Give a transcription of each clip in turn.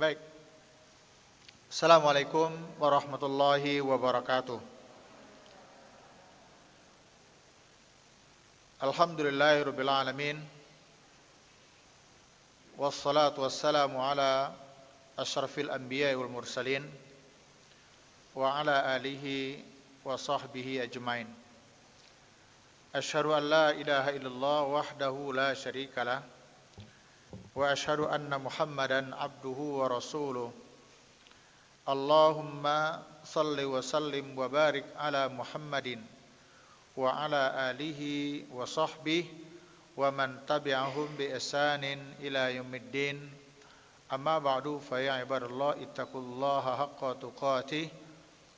Baik. Assalamualaikum warahmatullahi wabarakatuh. Alhamdulillahirabbil alamin. Wassalatu wassalamu ala asyrafil anbiya'i wal mursalin wa ala alihi wa sahbihi ajmain. Asyhadu an la ilaha illallah wahdahu la syarikalah wa asyhadu anna Muhammadan abduhu wa rasuluh. Allahumma salli wa sallim wa barik ala Muhammadin wa ala alihi wa sahbihi wa man tabi'ahum bi ihsanin ila yaumiddin. Amma ba'du, fa ya ibadallah ittaqullaha haqqa tuqatih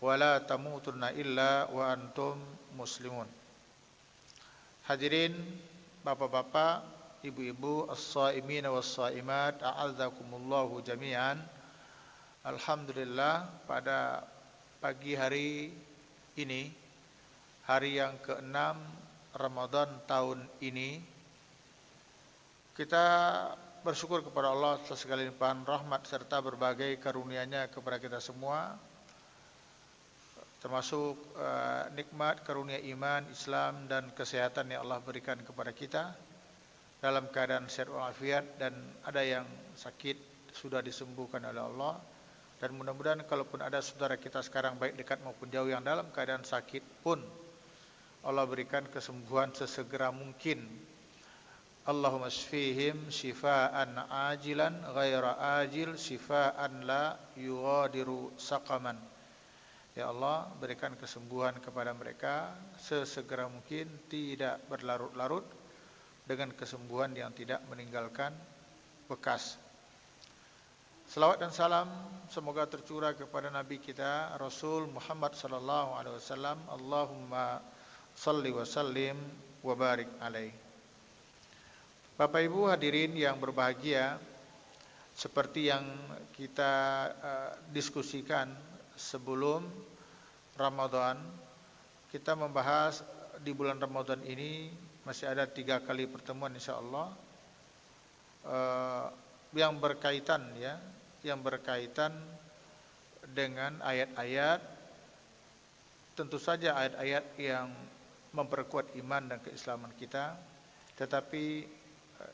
wa la tamutunna illa wa antum muslimun. Hadirin bapak-bapak, ibu-ibu, as-shaimin was-shaimat, a'adzakumullahu jami'an. Alhamdulillah, pada pagi hari ini, hari yang ke-6 Ramadan tahun ini, kita bersyukur kepada Allah atas segala limpahan rahmat serta berbagai karunia-Nya kepada kita semua, termasuk nikmat karunia iman, Islam dan kesehatan yang Allah berikan kepada kita dalam keadaan sehat walafiat, dan ada yang sakit sudah disembuhkan oleh Allah. Dan mudah-mudahan kalaupun ada saudara kita sekarang baik dekat maupun jauh yang dalam keadaan sakit pun, Allah berikan kesembuhan sesegera mungkin. Allahumma shfihim shifaan ajilan ghaira ajil shifaan la yughadiru saqaman. Ya Allah, berikan kesembuhan kepada mereka sesegera mungkin, tidak berlarut-larut, dengan kesembuhan yang tidak meninggalkan bekas. Salawat dan salam semoga tercurah kepada Nabi kita Rasul Muhammad sallallahu alaihi wasallam. Allahumma salli wa sallim wa barik alaih. Bapak Ibu hadirin yang berbahagia, seperti yang kita diskusikan sebelum Ramadan, kita membahas di bulan Ramadan ini masih ada 3 kali pertemuan insyaallah yang berkaitan dengan ayat-ayat, tentu saja ayat-ayat yang memperkuat iman dan keislaman kita, tetapi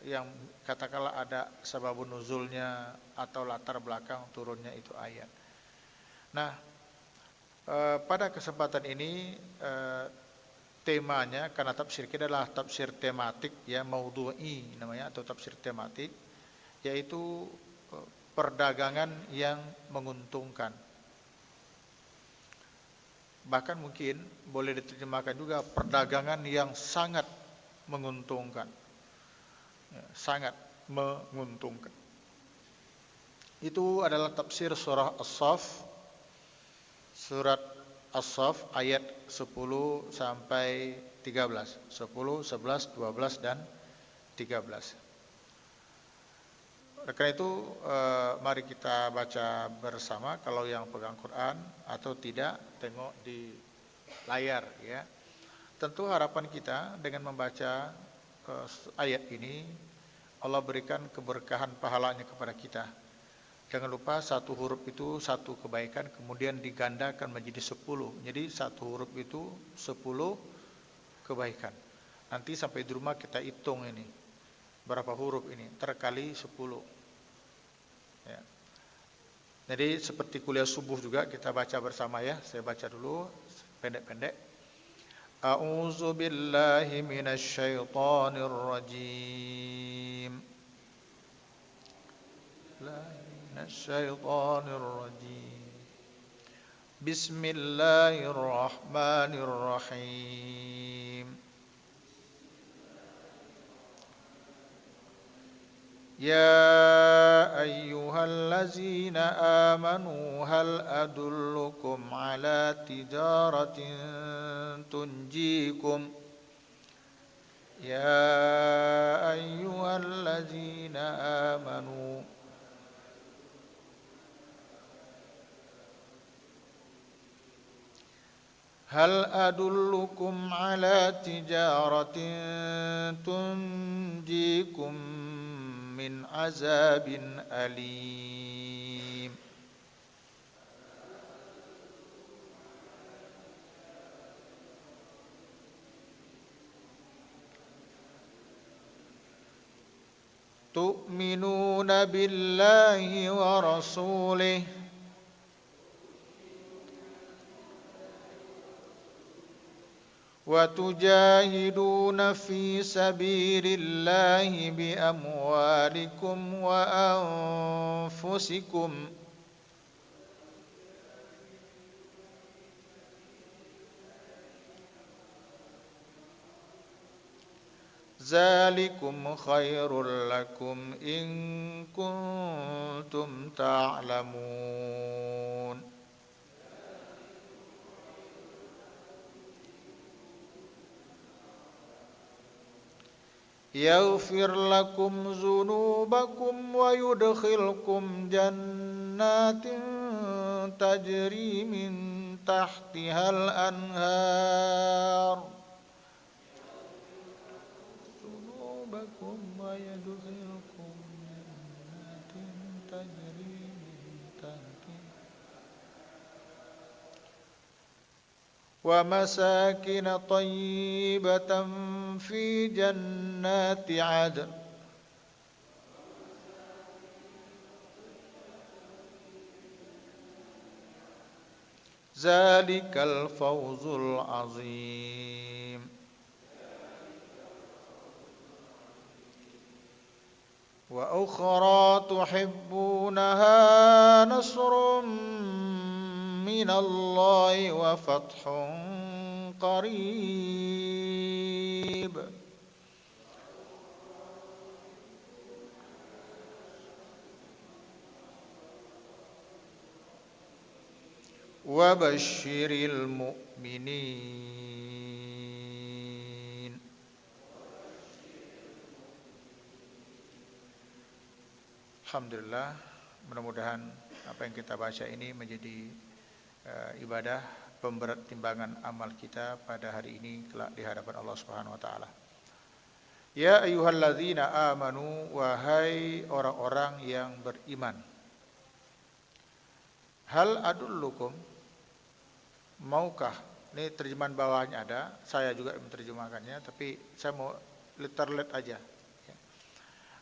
yang katakanlah ada sababun nuzulnya atau latar belakang turunnya itu ayat. Nah, pada kesempatan ini temanya, karena tafsir kita adalah tafsir tematik ya, maudhu'i namanya, atau tafsir tematik, yaitu perdagangan yang menguntungkan. Bahkan mungkin boleh diterjemahkan juga perdagangan yang sangat menguntungkan. Ya, sangat menguntungkan. Itu adalah tafsir surah As-Saff, surat As-Saff ayat 10 sampai 13. 10, 11, 12 dan 13. Karena itu mari kita baca bersama. Kalau yang pegang Quran atau tidak, tengok di layar ya. Tentu harapan kita dengan membaca ayat ini, Allah berikan keberkahan pahalanya kepada kita. Jangan lupa satu huruf itu satu kebaikan, kemudian digandakan menjadi 10. Jadi satu huruf itu 10 kebaikan. Nanti sampai di rumah kita hitung ini, berapa huruf ini, terkali 10. Ya. Jadi seperti kuliah subuh juga kita baca bersama ya. Saya baca dulu pendek-pendek. A'udzu billahi minasy syaithanir rajim. Minasyaitonir rajim. Bismillahirrahmanirrahim. Ya ayyuhallazina amanu hal adullukum ala tijaratin tunjikum. Ya ayyuhallazina amanu hal adullukum ala tijaratin tunjikum min azabin alim. tu'minuna billahi wa rasulih wa tujahiduna fi sabilillahi bi amwalikum wa anfusikum zalikum khairul lakum in kuntum ta'lamun. Yaghfir lakum dzunubakum wa yudkhilkum jannatin tajri min tahtihal anhar. Dzunubakum wa yudkhilkum jannatin tajri min tahtihal wa masakin tayyibatan fi jannati 'adn zalikal fawzul 'azim. Wa ukhra tuhibbunaha nasrun minallahi wa fathun qarib. Wa basyiril mu'minin. Alhamdulillah, mudah-mudahan apa yang kita baca ini menjadi ibadah pemberat timbangan amal kita pada hari ini kelak di hadapan Allah Subhanahu wa taala. Ya ayyuhalladzina amanu, wahai orang-orang yang beriman. Hal adullukum, maukah, ini terjemahan bawahnya ada, saya juga menerjemahkannya, tapi saya mau letterlet aja.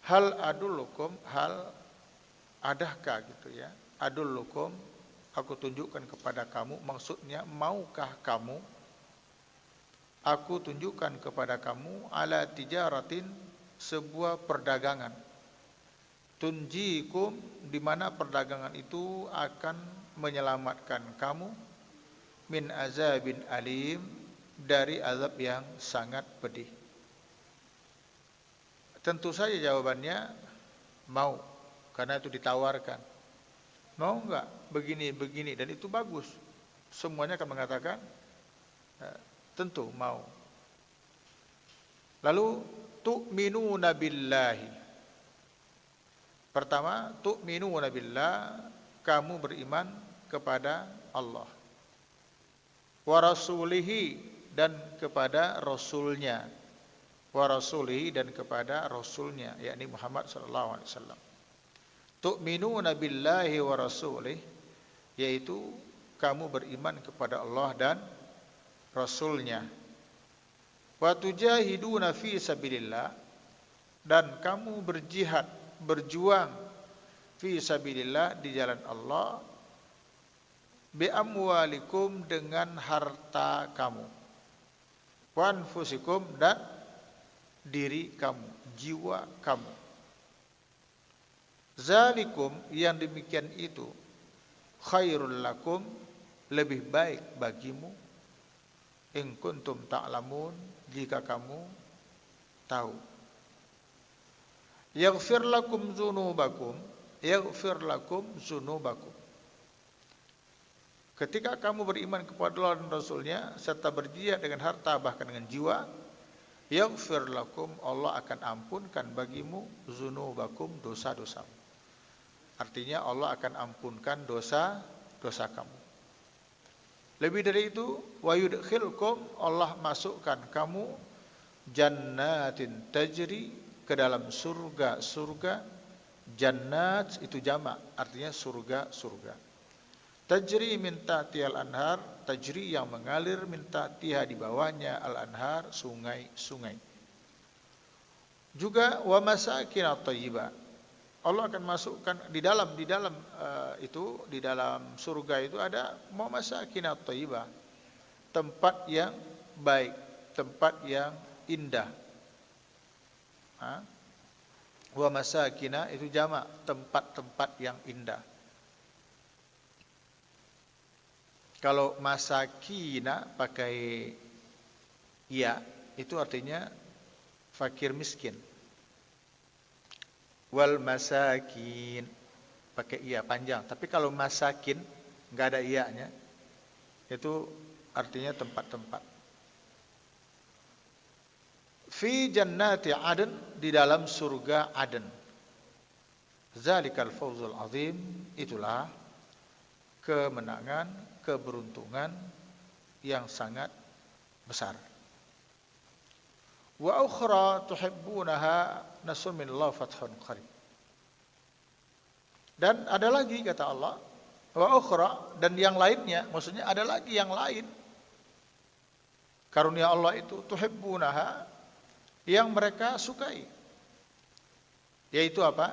Hal adullukum, hal adahkah gitu ya. Adullukum, aku tunjukkan kepada kamu, maksudnya maukah kamu aku tunjukkan kepada kamu ala tijaratin, sebuah perdagangan, tunjikum, di mana perdagangan itu akan menyelamatkan kamu, min azabin alim, dari azab yang sangat pedih. Tentu saja jawabannya mau, karena itu ditawarkan. Mau enggak begini, dan itu bagus. Semuanya akan mengatakan tentu mau. Lalu tu'minuna billahi. Pertama, tu'minuna billah, kamu beriman kepada Allah. Wa rasulihi, dan kepada rasulnya. Wa rasulihi, dan kepada rasulnya, yakni Muhammad sallallahu alaihi wasallam. Tu'minuna billahi wa rasulih, yaitu kamu beriman kepada Allah dan rasulnya. Wa tujahiduna fi sabilillah, dan kamu berjihad, berjuang fi sabilillah, di jalan Allah, bi amwalikum, dengan harta kamu, wa anfusikum, dan diri kamu, jiwa kamu. Zalikum, yang demikian itu, khairul lakum, lebih baik bagimu, in kuntum ta'lamun, jika kamu tahu. Yaghfir lakum dzunubakum, yaghfir lakum dzunubakum. Ketika kamu beriman kepada Allah dan Rasulnya, serta berjihad dengan harta, bahkan dengan jiwa, yaghfir lakum, Allah akan ampunkan bagimu, dzunubakum, dosa-dosamu. Artinya Allah akan ampunkan dosa-dosa kamu. Lebih dari itu, wa yudkhilkum, Allah masukkan kamu, jannatin tajri, ke dalam surga-surga. Jannat itu jamak, artinya surga-surga. Tajri min tahtihal anhar, tajri yang mengalir, min tahtiha, di bawahnya, al anhar, sungai-sungai. Juga wa masakin thayyibah. Allah akan masukkan di dalam itu di dalam surga itu ada wa masakin thayyibah, tempat yang baik, tempat yang indah. Wa masakina itu jamak, tempat-tempat yang indah. Kalau masakina pakai ya, itu artinya fakir miskin. Wal masakin pakai iya panjang. Tapi kalau masakin enggak ada iya-nya, itu artinya tempat-tempat. Fi jannati Aden, di dalam surga Aden. Zalikal fawzul azim, itulah kemenangan, keberuntungan yang sangat besar. Wa ukhra tuhibbunaha nasrun minallah fathun qarib. Dan ada lagi kata Allah, wa ukhra, dan yang lainnya, maksudnya ada lagi yang lain. Karunia Allah itu tuhibbunaha, yang mereka sukai. Yaitu apa?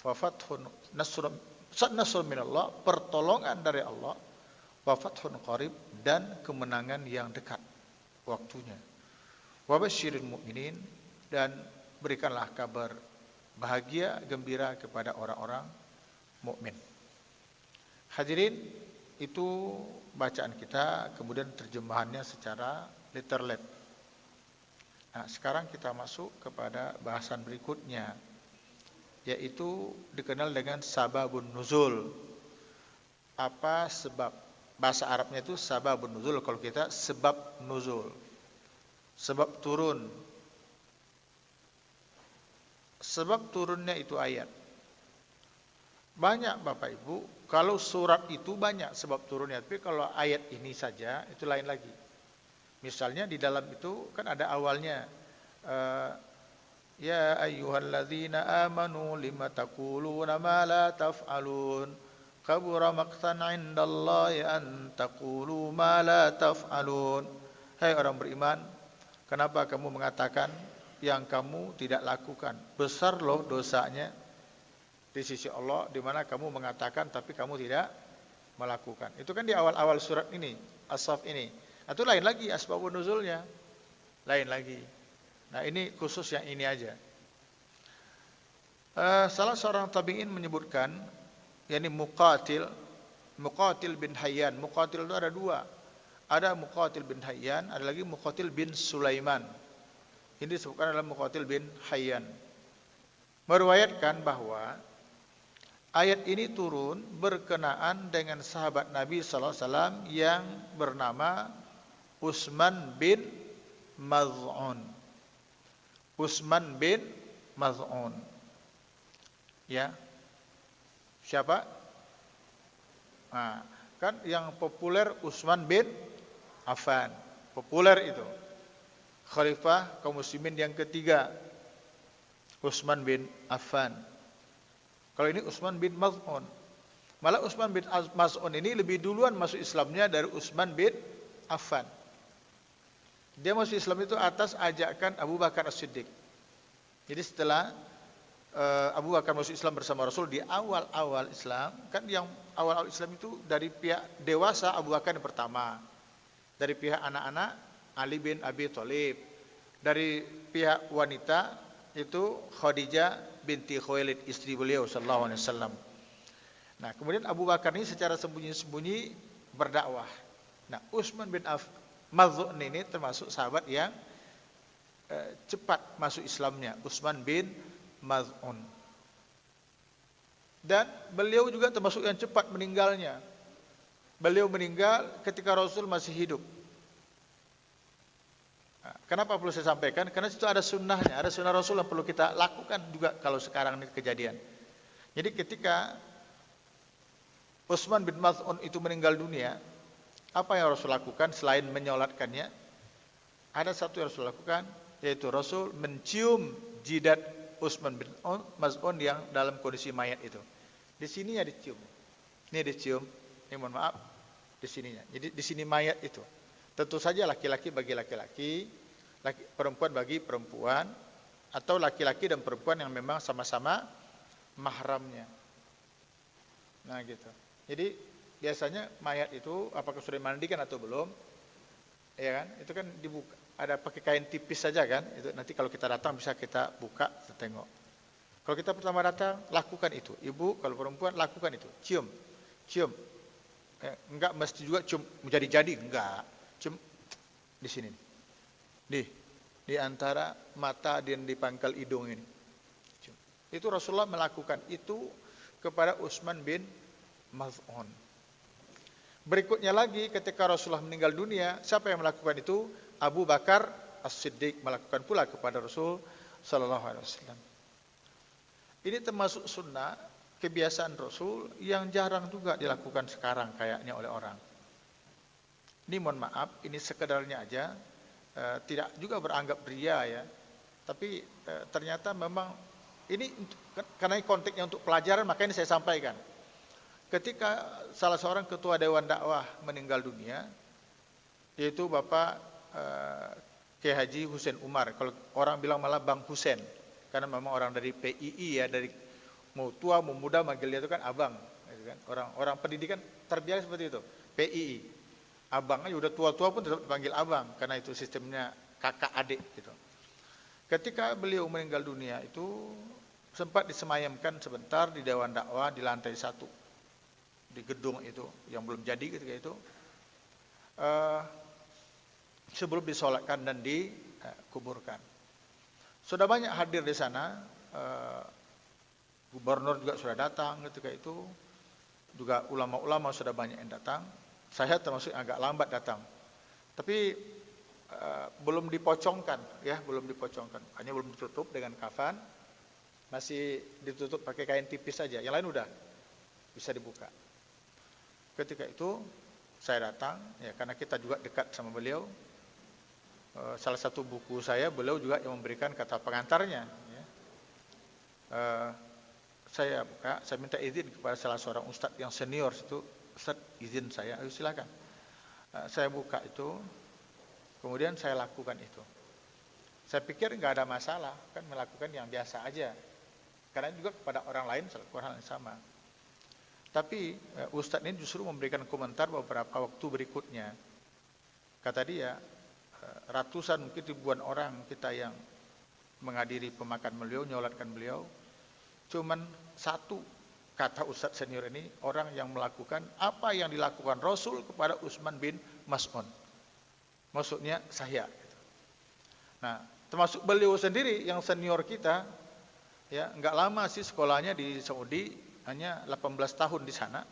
Fa fathun nasrun minallah, pertolongan dari Allah, wa fathun qarib, dan kemenangan yang dekat waktunya. Wa basyiril mu'minin, dan berikanlah kabar bahagia, gembira kepada orang-orang mukmin. Hadirin, itu bacaan kita, kemudian terjemahannya secara literal. Nah, sekarang kita masuk kepada bahasan berikutnya, yaitu dikenal dengan sababun nuzul. Apa sebab? Bahasa Arabnya itu sababun nuzul, kalau kita sebab nuzul. Sebab turun. Sebab turunnya itu ayat. Banyak Bapak Ibu, kalau surat itu banyak sebab turunnya, tapi kalau ayat ini saja itu lain lagi. Misalnya di dalam itu kan ada awalnya, ya ayyuhalladzina amanu lima taquluna ma la taf'alun, kabura maqtan 'indallahi an taqulu ma la taf'alun. Hai orang beriman, kenapa kamu mengatakan yang kamu tidak lakukan? Besar loh dosanya di sisi Allah, di mana kamu mengatakan tapi kamu tidak melakukan. Itu kan di awal-awal surat ini, As-Saff ini. Itu lain lagi asbabun nuzulnya. Lain lagi. Nah, ini khusus yang ini aja. Salah seorang tabi'in menyebutkan, yakni Muqatil bin Hayyan. Muqatil itu ada dua. Ada Muqatil bin Hayyan, ada lagi Muqatil bin Sulaiman. Ini disebutkan adalah Muqatil bin Hayyan. Meriwayatkan bahwa ayat ini turun berkenaan dengan sahabat Nabi sallallahu alaihi wasallam yang bernama Utsman bin Maz'un. Utsman bin Maz'un. Ya. Siapa? Nah, kan yang populer Utsman bin Affan. Populer itu. Khalifah kaum muslimin yang ketiga, Utsman bin Affan. Kalau ini Utsman bin Maz'un. Malah Utsman bin Maz'un ini lebih duluan masuk Islamnya dari Utsman bin Affan. Dia masuk Islam itu atas ajakan Abu Bakar As-Siddiq. Jadi setelah Abu Bakar masuk Islam bersama Rasul di awal-awal Islam, kan yang awal-awal Islam itu dari pihak dewasa Abu Bakar yang pertama. Dari pihak anak-anak Ali bin Abi Thalib. Dari pihak wanita itu Khadijah binti Khuwailid, istri beliau sallallahu alaihi wasallam. Nah, kemudian Abu Bakar ini secara sembunyi-sembunyi berdakwah. Nah, Utsman bin Maz'un ini termasuk sahabat yang cepat masuk Islamnya, Utsman bin Maz'un. Dan beliau juga termasuk yang cepat meninggalnya. Beliau meninggal ketika Rasul masih hidup. Nah, kenapa perlu saya sampaikan? Karena itu ada sunnahnya, ada sunnah Rasul yang perlu kita lakukan juga kalau sekarang ini kejadian. Jadi ketika Utsman bin Maz'un itu meninggal dunia, apa yang Rasul lakukan selain menyolatkannya? Ada satu yang Rasul lakukan, yaitu Rasul mencium jidat Utsman bin Maz'un yang dalam kondisi mayat itu. Di sini ya dicium. Ini dicium. Ini mohon maaf, di sininya. Jadi di sini mayat itu. Tentu saja laki-laki bagi laki-laki, perempuan bagi perempuan. atau laki-laki dan perempuan yang memang sama-sama mahramnya. Nah gitu. Jadi biasanya mayat itu apakah sudah dimandikan atau belum, ya kan? Itu kan dibuka, ada pakai kain tipis saja kan? Itu nanti kalau kita datang bisa kita buka, kita tengok. Kalau kita pertama datang, lakukan itu. Ibu kalau perempuan lakukan itu. Cium, cium. Enggak mesti juga cium menjadi-jadi, enggak. Cium di sini. Di antara mata dan di pangkal hidung ini. Cium. Itu Rasulullah melakukan itu kepada Utsman bin Maz'un. Berikutnya lagi ketika Rasulullah meninggal dunia, siapa yang melakukan itu? Abu Bakar As-Siddiq melakukan pula kepada Rasul sallallahu alaihi wasallam. Ini termasuk sunnah kebiasaan Rasul yang jarang juga dilakukan sekarang kayaknya oleh orang. Ini mohon maaf, ini sekedarnya aja, tidak juga beranggap ria ya. Tapi ternyata memang ini karena konteksnya untuk pelajaran, maka ini saya sampaikan. Ketika salah seorang ketua Dewan Dakwah meninggal dunia, yaitu Bapak Kiai Haji Husein Umar, kalau orang bilang malah Bang Husein, karena memang orang dari PII ya, dari mau tua mau muda manggil dia itu kan abang, gitu kan. Orang pendidikan terbiasa seperti itu, PII. Abang aja udah tua-tua pun tetap dipanggil abang, karena itu sistemnya kakak adik gitu. Ketika beliau meninggal dunia itu sempat disemayamkan sebentar di Dewan Dakwah di lantai 1 di gedung itu yang belum jadi ketika itu, sebelum disolatkan dan dikuburkan. Sudah banyak hadir di sana, gubernur juga sudah datang ketika itu, juga ulama-ulama sudah banyak yang datang. Saya termasuk agak lambat datang, tapi belum dipocongkan, ya belum dipocongkan, hanya belum ditutup dengan kafan, masih ditutup pakai kain tipis saja, yang lain udah bisa dibuka. Ketika itu saya datang, ya karena kita juga dekat sama beliau. Salah satu buku saya, beliau juga yang memberikan kata pengantarnya. Ya. Saya buka, saya minta izin kepada salah seorang ustadz yang senior itu, Ustadz izin saya, ayo silakan. Saya buka itu, kemudian saya lakukan itu. Saya pikir nggak ada masalah, kan melakukan yang biasa aja. Karena juga kepada orang lain hal yang sama. Tapi ustadz ini justru memberikan komentar beberapa waktu berikutnya. Kata dia, ratusan mungkin ribuan orang kita yang menghadiri pemakaman beliau, nyolatkan beliau, cuman satu kata Ustadz senior ini, orang yang melakukan apa yang dilakukan Rasul kepada Utsman bin Maz'un. Maksudnya saya. Nah, termasuk beliau sendiri yang senior kita, ya nggak lama sih sekolahnya di Saudi, hanya 18 tahun di sana,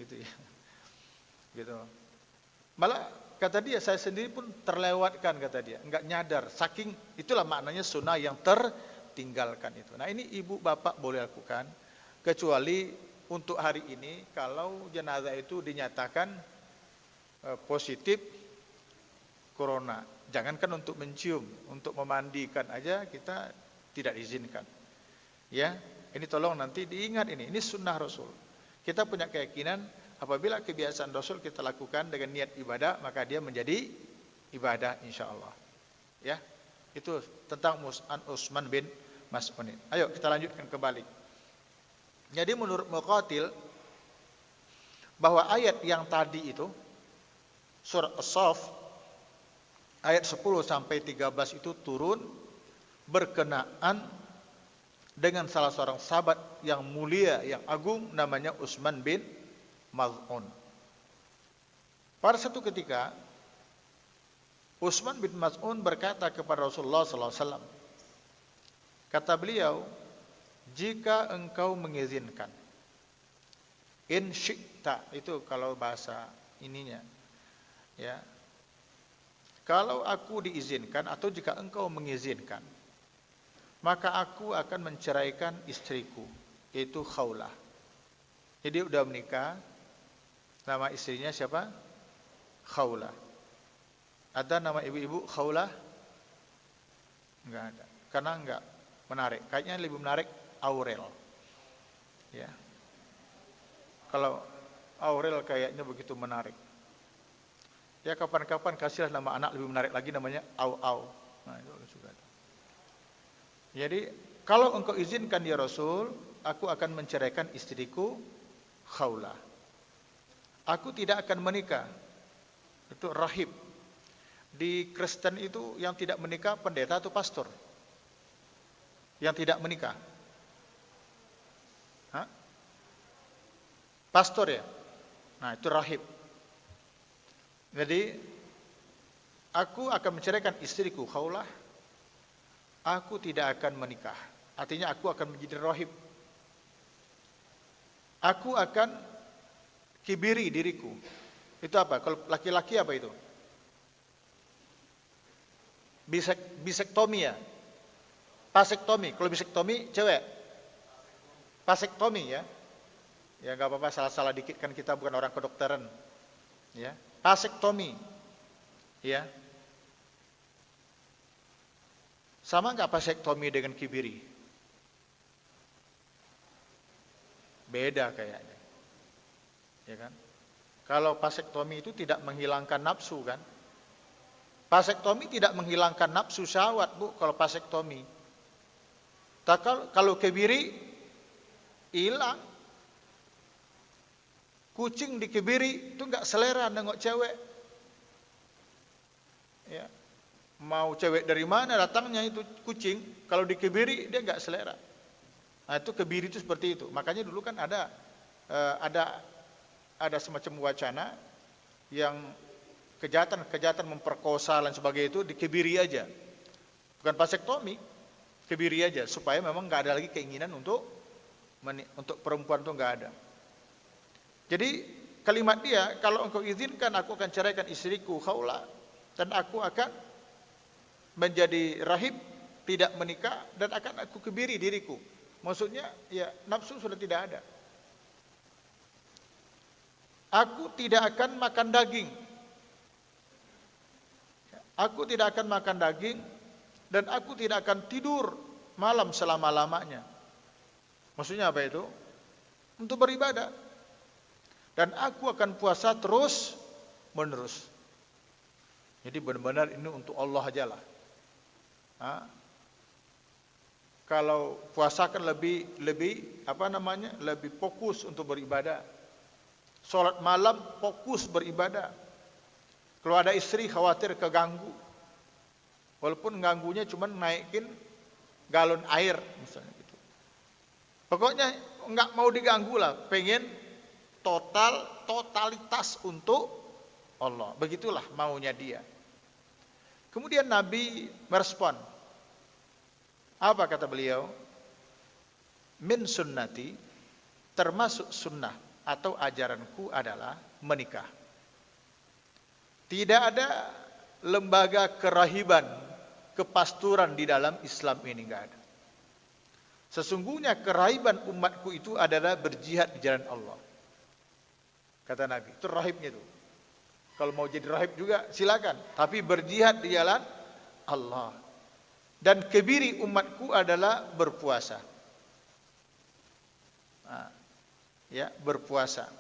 gitu ya. Gitu. Malah kata dia, saya sendiri pun terlewatkan, kata dia, nggak nyadar. Saking itulah maknanya sunnah yang tertinggalkan itu. Nah ini ibu bapak boleh lakukan, kecuali untuk hari ini kalau jenazah itu dinyatakan positif corona. Jangankan untuk mencium, untuk memandikan aja kita tidak diizinkan. Ya, ini tolong nanti diingat ini sunnah Rasul. Kita punya keyakinan apabila kebiasaan Rasul kita lakukan dengan niat ibadah, maka dia menjadi ibadah insyaallah. Ya, itu tentang Utsman bin Maz'un. Ayo kita lanjutkan kembali. Jadi menurut Muqatil, bahwa ayat yang tadi itu surah As-Saff ayat 10 sampai 13 itu turun berkenaan dengan salah seorang sahabat yang mulia, yang agung, namanya Utsman bin Maz'un. Pada satu ketika Utsman bin Maz'un berkata kepada Rasulullah SAW, kata beliau, jika engkau mengizinkan, in syi'ta, itu kalau bahasa ininya, ya, kalau aku diizinkan atau jika engkau mengizinkan, maka aku akan menceraikan istriku, yaitu Khawlah. Jadi udah menikah, nama istrinya siapa? Khawlah. Ada nama ibu-ibu Khawlah? Enggak ada, karena enggak menarik. Kayaknya lebih menarik Aurel. Ya. Kalau Aurel kayaknya begitu menarik. Ya kapan-kapan kasihlah nama anak lebih menarik lagi, namanya Au Au. Nah, itu juga. Jadi kalau engkau izinkan ya Rasul, aku akan menceraikan istriku Khawlah. Aku tidak akan menikah. Itu rahib. Di Kristen itu yang tidak menikah pendeta atau pastor? Yang tidak menikah. Hah? Pastor ya? Nah, itu rahib. Jadi aku akan menceraikan istriku Khawlah. Aku tidak akan menikah. Artinya aku akan menjadi rahib. Aku akan kibiri diriku. Itu apa? Kalau laki-laki apa itu? Bisektomi ya? Pasektomi. Kalau bisektomi cewek. Pasektomi ya. Ya enggak apa-apa, salah-salah dikit kan kita bukan orang kedokteran. Ya. Pasektomi. Ya. Sama enggak pasektomi dengan kibiri? Beda kayaknya. Ya kan? Kalau pasektomi itu tidak menghilangkan nafsu kan? Pasektomi tidak menghilangkan nafsu syahwat, Bu, kalau pasektomi. Kalau kebiri hilang. Kucing dikebiri itu enggak selera nengok cewek. Ya. Mau cewek dari mana datangnya itu kucing, kalau dikebiri dia enggak selera. Nah, itu kebiri itu seperti itu. Makanya dulu kan ada semacam wacana yang kejahatan memperkosa dan sebagainya itu dikebiri aja. Bukan vasektomi, kebiri aja supaya memang enggak ada lagi keinginan untuk perempuan itu enggak ada. Jadi kalimat dia, kalau engkau izinkan aku akan ceraikan istriku Khawlah dan aku akan menjadi rahib, tidak menikah dan akan aku kebiri diriku. Maksudnya ya nafsu sudah tidak ada. Aku tidak akan makan daging. Aku tidak akan makan daging dan aku tidak akan tidur malam selama-lamanya. Maksudnya apa itu? Untuk beribadah. Dan aku akan puasa terus menerus. Jadi benar-benar ini untuk Allah aja lah. Kalau puasa kan lebih fokus untuk beribadah. Salat malam fokus beribadah. Kalau ada istri khawatir keganggu. Walaupun ganggunya cuma naikin galon air misalnya gitu. Pokoknya enggak mau diganggu lah, pengen totalitas untuk Allah. Begitulah maunya dia. Kemudian Nabi merespon. Apa kata beliau? Min sunnati, termasuk sunnah atau ajaranku adalah menikah. Tidak ada lembaga kerahiban, kepasturan di dalam Islam ini, enggak ada. Sesungguhnya kerahiban umatku itu adalah berjihad di jalan Allah. Kata Nabi, itu rahibnya itu. Kalau mau jadi rahib juga silakan, tapi berjihad di jalan Allah. Dan kebiri umatku adalah berpuasa. Berpuasa.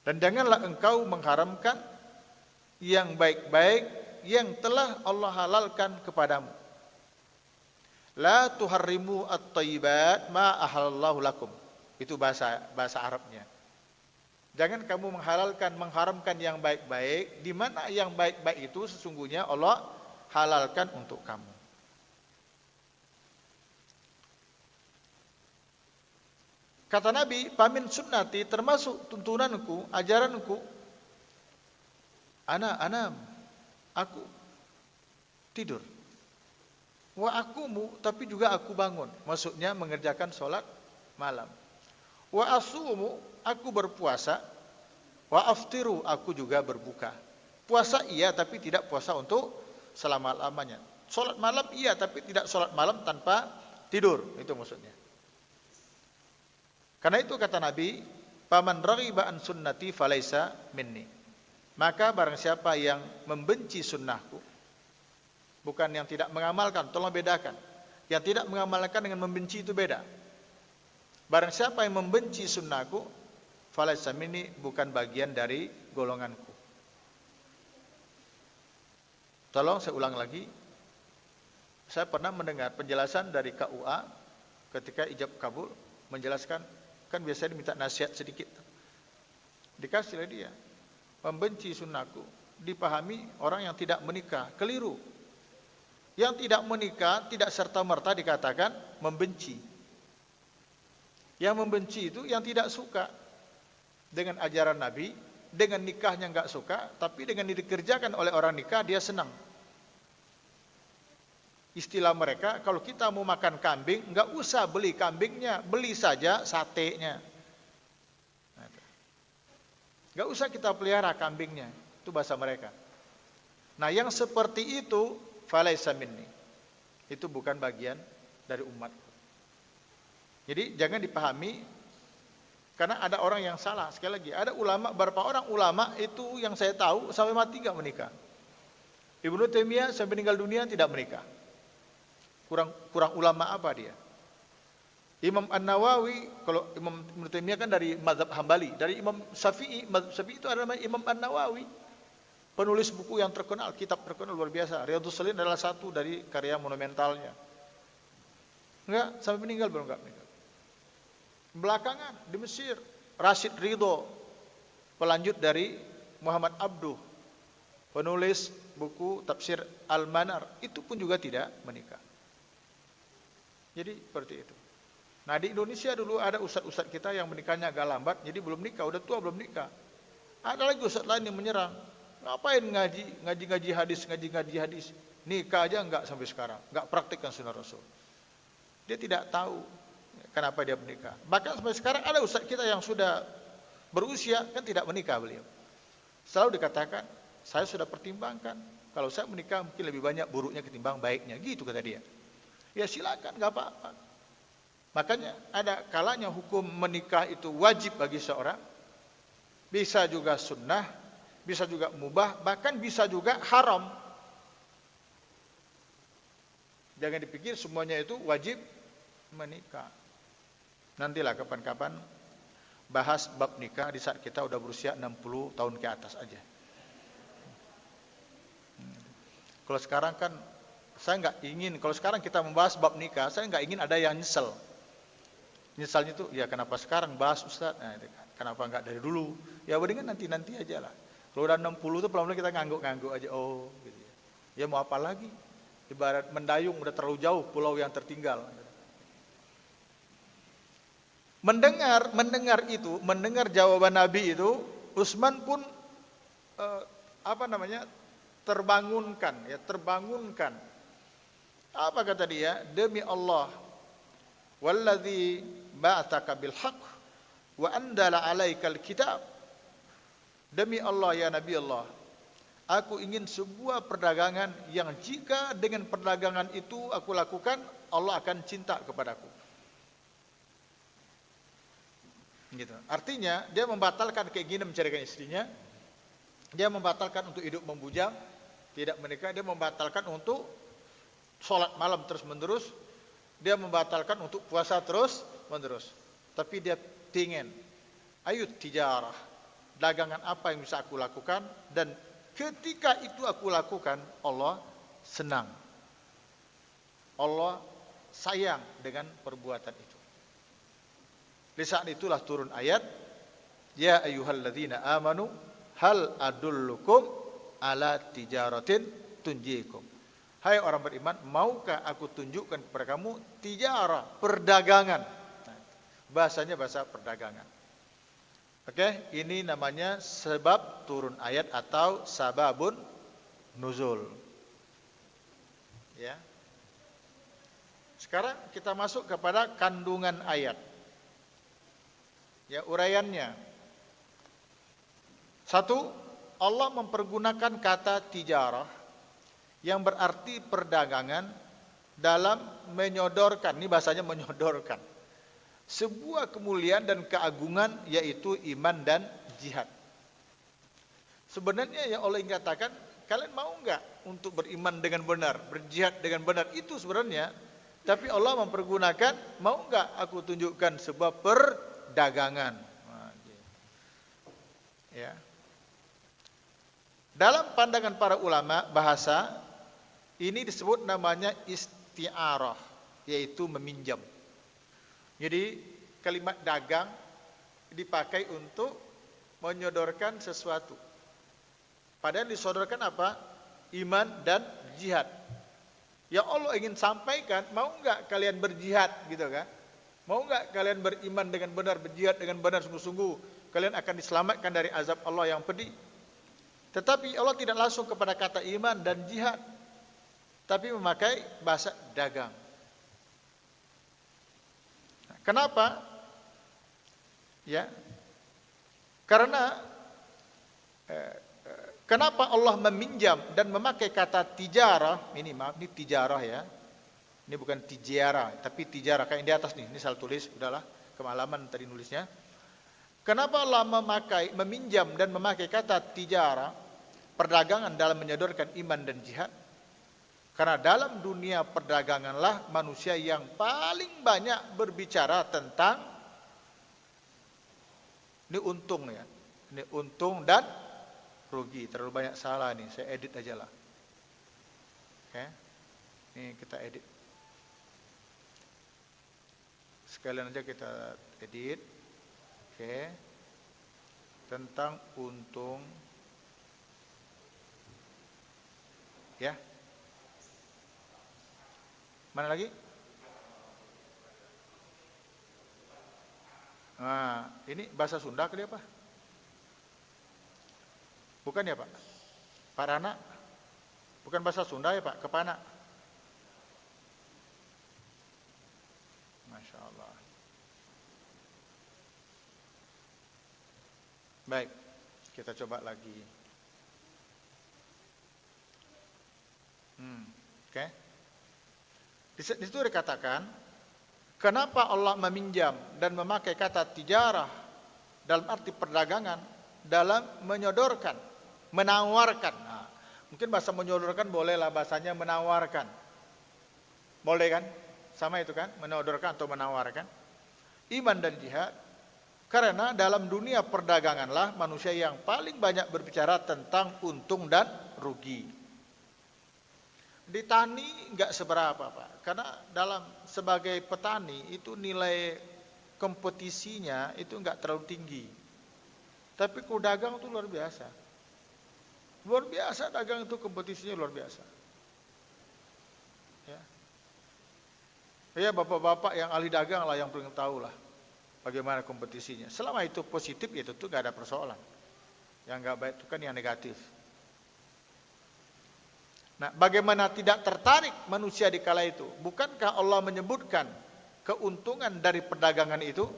Dan janganlah engkau mengharamkan yang baik-baik yang telah Allah halalkan kepadamu. La tuharrimu at-thayyibat ma ahallallahu lakum. Itu bahasa Arabnya. Jangan kamu mengharamkan yang baik-baik, di mana yang baik-baik itu sesungguhnya Allah halalkan untuk kamu. Kata Nabi, pamin sunnati, termasuk tuntunanku, ajaranku. Aku tidur. Wa akumu, tapi juga aku bangun. Maksudnya mengerjakan sholat malam. Wa asumu, aku berpuasa. Wa aftiru, aku juga berbuka. Puasa iya, tapi tidak puasa untuk selama-lamanya. Sholat malam iya, tapi tidak sholat malam tanpa tidur. Itu maksudnya. Karena itu kata Nabi, paman raghiba an sunnati falaisa minni. Maka barang siapa yang membenci sunnahku, bukan yang tidak mengamalkan, tolong bedakan. Yang tidak mengamalkan dengan membenci itu beda. Barang siapa yang membenci sunnahku, falaisa minni, bukan bagian dari golonganku. Tolong saya ulang lagi. Saya pernah mendengar penjelasan dari KUA ketika ijab kabul menjelaskan, kan biasanya diminta nasihat sedikit. Dikasih oleh dia, membenci sunnahku dipahami orang yang tidak menikah, keliru. Yang tidak menikah tidak serta-merta dikatakan membenci. Yang membenci itu yang tidak suka dengan ajaran Nabi, dengan nikahnya enggak suka, tapi dengan dikerjakan oleh orang nikah dia senang. Istilah mereka, kalau kita mau makan kambing, enggak usah beli kambingnya, beli saja satenya. Enggak usah kita pelihara kambingnya, itu bahasa mereka. Nah, yang seperti itu falaisa minni. Itu bukan bagian dari umat. Jadi jangan dipahami, karena ada orang yang salah. Sekali lagi, ada ulama, beberapa orang ulama itu yang saya tahu sampai mati enggak menikah. Ibnu Taimiyah sampai meninggal dunia tidak menikah. Kurang ulama apa dia? Imam An-Nawawi, kalau Imam Ibnu Taimiyah kan dari mazhab Hambali, dari Imam Syafi'i, mazhab Syafi'i itu adalah Imam An-Nawawi, penulis buku yang terkenal, kitab terkenal luar biasa. Riyadhus Shalihin adalah satu dari karya monumentalnya. Enggak, sampai meninggal belum enggak meninggal. Belakangan di Mesir, Rashid Ridho, pelanjut dari Muhammad Abduh, penulis buku tafsir Al-Manar, itu pun juga tidak menikah. Jadi seperti itu. Nah, di Indonesia dulu ada ustadz-ustadz kita yang menikahnya agak lambat, jadi belum nikah, udah tua belum nikah. Ada lagi ustadz lain yang menyerang, ngapain ngaji hadis, nikah aja enggak sampai sekarang, enggak praktikkan sunnah Rasul. Dia tidak tahu kenapa dia menikah. Bahkan sampai sekarang ada ustadz kita yang sudah berusia kan tidak menikah beliau. Selalu dikatakan, saya sudah pertimbangkan, kalau saya menikah mungkin lebih banyak buruknya ketimbang baiknya, gitu kata dia. Ya silakan, enggak apa-apa. Makanya ada kalanya hukum menikah itu wajib bagi seorang, bisa juga sunnah, bisa juga mubah, bahkan bisa juga haram. Jangan dipikir semuanya itu wajib menikah. Nantilah kapan-kapan bahas bab nikah di saat kita udah berusia 60 tahun ke atas aja. Kalau sekarang kan saya enggak ingin, kalau sekarang kita membahas bab nikah, saya enggak ingin ada yang nyesel. Nyesalnya itu, ya kenapa sekarang bahas Ustaz? Nah, kenapa enggak dari dulu? Ya mendingan nanti aja lah. Kalau udah 60 tuh pelan-pelan kita ngangguk-ngangguk aja. Oh, gitu ya. Ya mau apa lagi? Ibarat mendayung udah terlalu jauh pulau yang tertinggal. Mendengar jawaban Nabi itu, Utsman pun terbangunkan. Apa kata dia? Demi Allah, walladzi ba'atsaka bil haqq wa andala 'alaikal kitab. Demi Allah ya Nabi Allah, aku ingin sebuah perdagangan yang jika dengan perdagangan itu aku lakukan, Allah akan cinta kepadaku. Gitu. Artinya dia membatalkan keinginan menceraikan istrinya, dia membatalkan untuk hidup membujang, tidak menikah, dia membatalkan untuk sholat malam terus menerus, dia membatalkan untuk puasa terus menerus. Tapi dia ingin, ayo tijarah, dagangan apa yang bisa aku lakukan, dan ketika itu aku lakukan, Allah senang, Allah sayang dengan perbuatan itu. Di saat itulah turun ayat, ya ayyuhalladzina amanu hal adullukum ala tijaratin tunjikum. Hai orang beriman, maukah aku tunjukkan kepada kamu tijarah, perdagangan. Nah, bahasanya bahasa perdagangan. Oke, ini namanya sebab turun ayat atau sababun nuzul. Ya. Sekarang kita masuk kepada kandungan ayat. Ya, uraiannya. Satu, Allah mempergunakan kata tijarah yang berarti perdagangan dalam menyodorkan, ini bahasanya menyodorkan, sebuah kemuliaan dan keagungan, yaitu iman dan jihad. Sebenarnya yang Allah ingin katakan, kalian mau enggak untuk beriman dengan benar, berjihad dengan benar, itu sebenarnya. Tapi Allah mempergunakan, mau enggak aku tunjukkan sebuah perdagangan. Ya. Dalam pandangan para ulama bahasa, ini disebut namanya isti'arah, yaitu meminjam. Jadi kalimat dagang dipakai untuk menyodorkan sesuatu. Padahal disodorkan apa? Iman dan jihad. Yang Allah ingin sampaikan, mau enggak kalian berjihad gitu kan? Mau enggak kalian beriman dengan benar, berjihad dengan benar sungguh-sungguh, kalian akan diselamatkan dari azab Allah yang pedih. Tetapi Allah tidak langsung kepada kata iman dan jihad, tapi memakai bahasa dagang. Kenapa? Ya. Karena kenapa Allah meminjam dan memakai kata tijarah? Ini maaf, ini tijarah ya. Ini bukan tijarah, tapi tijarah. Kayak di atas nih, ini saya tulis, udahlah, kemalaman tadi nulisnya. Kenapa Allah meminjam dan memakai kata tijarah, perdagangan dalam menyodorkan iman dan jihad? Karena dalam dunia perdaganganlah manusia yang paling banyak berbicara tentang ini untung ya. Ini untung dan rugi. Terlalu banyak salah nih, saya edit aja lah. Oke. Ini kita edit. Sekalian aja kita edit. Oke. Tentang untung. Ya. Mana lagi? Nah, ini bahasa Sunda kali apa? Bukan ya Pak? Parana? Bukan bahasa Sunda ya Pak? Kepana? Masya Allah. Baik, kita coba lagi. Oke. Di situ dikatakan, kenapa Allah meminjam dan memakai kata tijarah dalam arti perdagangan, dalam menyodorkan, menawarkan. Nah, mungkin bahasa menyodorkan bolehlah, bahasanya menawarkan. Boleh kan? Sama itu kan? Menyodorkan atau menawarkan. Iman dan jihad. Karena dalam dunia perdaganganlah manusia yang paling banyak berbicara tentang untung dan rugi. Di tani enggak seberapa Pak. Karena dalam sebagai petani itu nilai kompetisinya itu enggak terlalu tinggi. Tapi kalau dagang itu luar biasa. Luar biasa dagang itu kompetisinya luar biasa. Ya. Ya bapak-bapak yang ahli dagang lah yang paling tahu lah bagaimana kompetisinya. Selama itu positif ya tentu enggak ada persoalan. Yang enggak baik itu kan yang negatif. Nah, bagaimana tidak tertarik manusia di kala itu? Bukankah Allah menyebutkan keuntungan dari perdagangan itu?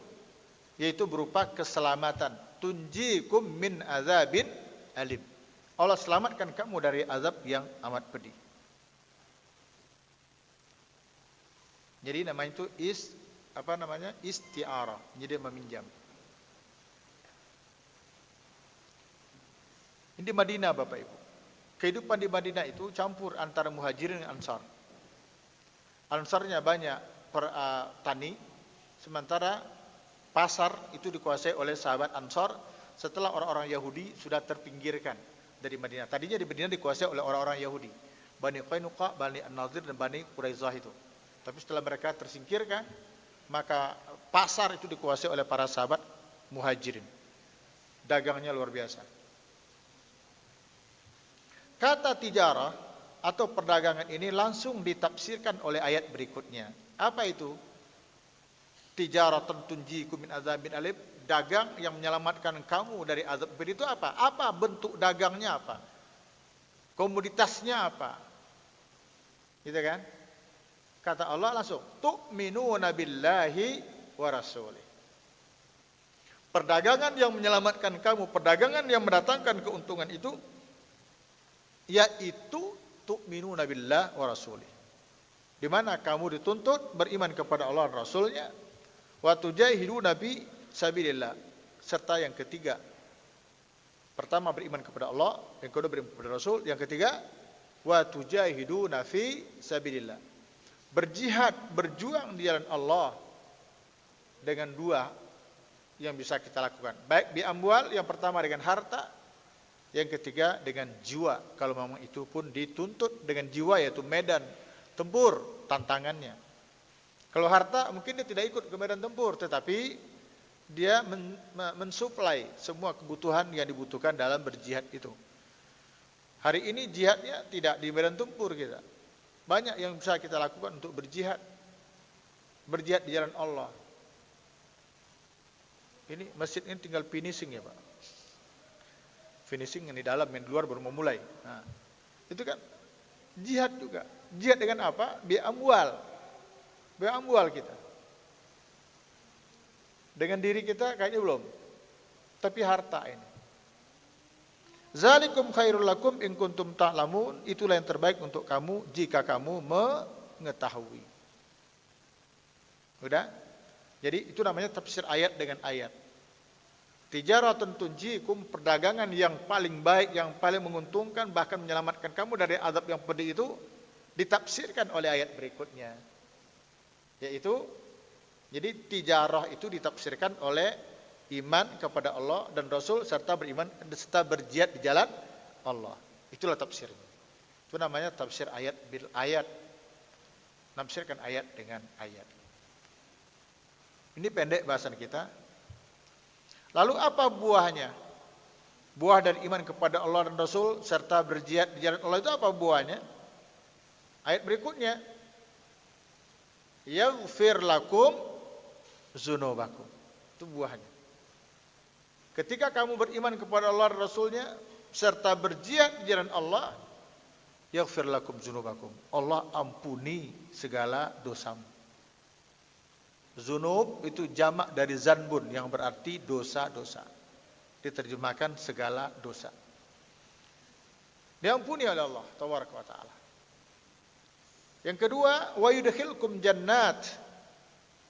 Yaitu berupa keselamatan. Tunjikum min azabin alim. Allah selamatkan kamu dari azab yang amat pedih. Jadi namanya itu isti'arah. Jadi meminjam. Ini di Madinah Bapak Ibu. Kehidupan di Madinah itu campur antara muhajirin dan ansar. Ansarnya banyak tani, sementara pasar itu dikuasai oleh sahabat ansar setelah orang-orang Yahudi sudah terpinggirkan dari Madinah. Tadinya di Madinah dikuasai oleh orang-orang Yahudi, Bani Qainuqa, Bani An-Nadir dan Bani Quraisyah itu. Tapi setelah mereka tersingkirkan, maka pasar itu dikuasai oleh para sahabat muhajirin. Dagangnya luar biasa. Kata tijarah atau perdagangan ini langsung ditafsirkan oleh ayat berikutnya. Apa itu? Tijarah tunjikum min azabin alim. Dagang yang menyelamatkan kamu dari azab pedih itu apa? Apa bentuk dagangnya apa? Komoditasnya apa? Gitu kan? Kata Allah langsung, tu'minuna billahi wa rasulih. Perdagangan yang menyelamatkan kamu, perdagangan yang mendatangkan keuntungan itu, yaitu tu'minuna billah wa rasulih. Di mana kamu dituntut beriman kepada Allah dan Rasulnya, wa tujahiduna fi sabilillah. Serta yang ketiga, pertama beriman kepada Allah, yang kedua beriman kepada Rasul, yang ketiga wa tujahiduna fi sabilillah. Berjihad, berjuang di jalan Allah dengan dua yang bisa kita lakukan. Baik bi amwal, yang pertama dengan harta, yang ketiga dengan jiwa. Kalau memang itu pun dituntut dengan jiwa, yaitu medan tempur tantangannya. Kalau harta mungkin dia tidak ikut ke medan tempur, tetapi dia mensuplai semua kebutuhan yang dibutuhkan dalam berjihad itu. Hari ini jihadnya tidak di medan tempur kita. Banyak yang bisa kita lakukan untuk berjihad. Berjihad di jalan Allah. Ini masjid ini tinggal finishing ya Pak. Finishing yang di dalam, yang di luar baru memulai. Nah, itu kan jihad juga. Jihad dengan apa? Biamwal. Biamwal kita. Dengan diri kita kayaknya belum. Tapi harta ini. Zalikum khairul lakum in kuntum ta'lamun. Itulah yang terbaik untuk kamu jika kamu mengetahui. Udah? Jadi itu namanya tafsir ayat dengan ayat. Tijaratun tunjikum, perdagangan yang paling baik, yang paling menguntungkan, bahkan menyelamatkan kamu dari azab yang pedih itu ditafsirkan oleh ayat berikutnya. Yaitu, jadi tijarah itu ditafsirkan oleh iman kepada Allah dan Rasul serta berjihad di jalan Allah. Itulah tafsirnya. Itu namanya tafsir ayat bil ayat. Menafsirkan ayat dengan ayat. Ini pendek bahasan kita. Lalu apa buahnya? Buah dari iman kepada Allah dan Rasul serta berjihad di jalan Allah itu apa buahnya? Ayat berikutnya. Yaghfir lakum dzunubakum. Itu buahnya. Ketika kamu beriman kepada Allah dan Rasulnya serta berjihad di jalan Allah, yaghfir lakum dzunubakum. Allah ampuni segala dosamu. Zunub itu jamak dari zanbun yang berarti dosa-dosa. Diterjemahkan segala dosa. Diampuni oleh Allah tabaraka wa taala. Yang kedua, wa yudkhilkum jannat.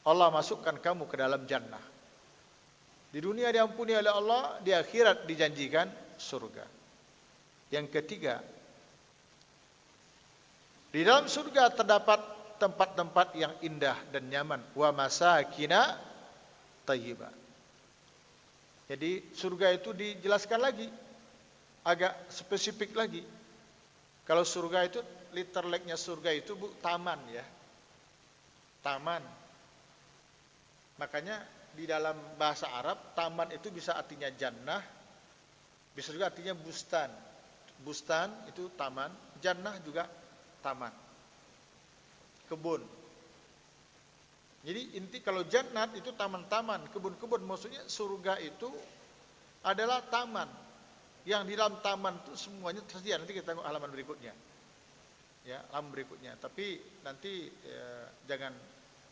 Allah masukkan kamu ke dalam jannah. Di dunia diampuni oleh Allah, di akhirat dijanjikan surga. Yang ketiga, di dalam surga terdapat tempat-tempat yang indah dan nyaman, wa masakina thayyibah. Jadi surga itu dijelaskan lagi, agak spesifik lagi. Kalau surga itu literally-nya surga itu taman ya. Taman. Makanya di dalam bahasa Arab taman itu bisa artinya jannah, bisa juga artinya bustan. Bustan itu taman, jannah juga taman. Kebun. Jadi inti kalau jannat itu taman-taman, kebun-kebun, maksudnya surga itu adalah taman. Yang di dalam taman itu semuanya tersedia. Nanti kita tengok halaman berikutnya. Ya, halaman berikutnya. Tapi nanti jangan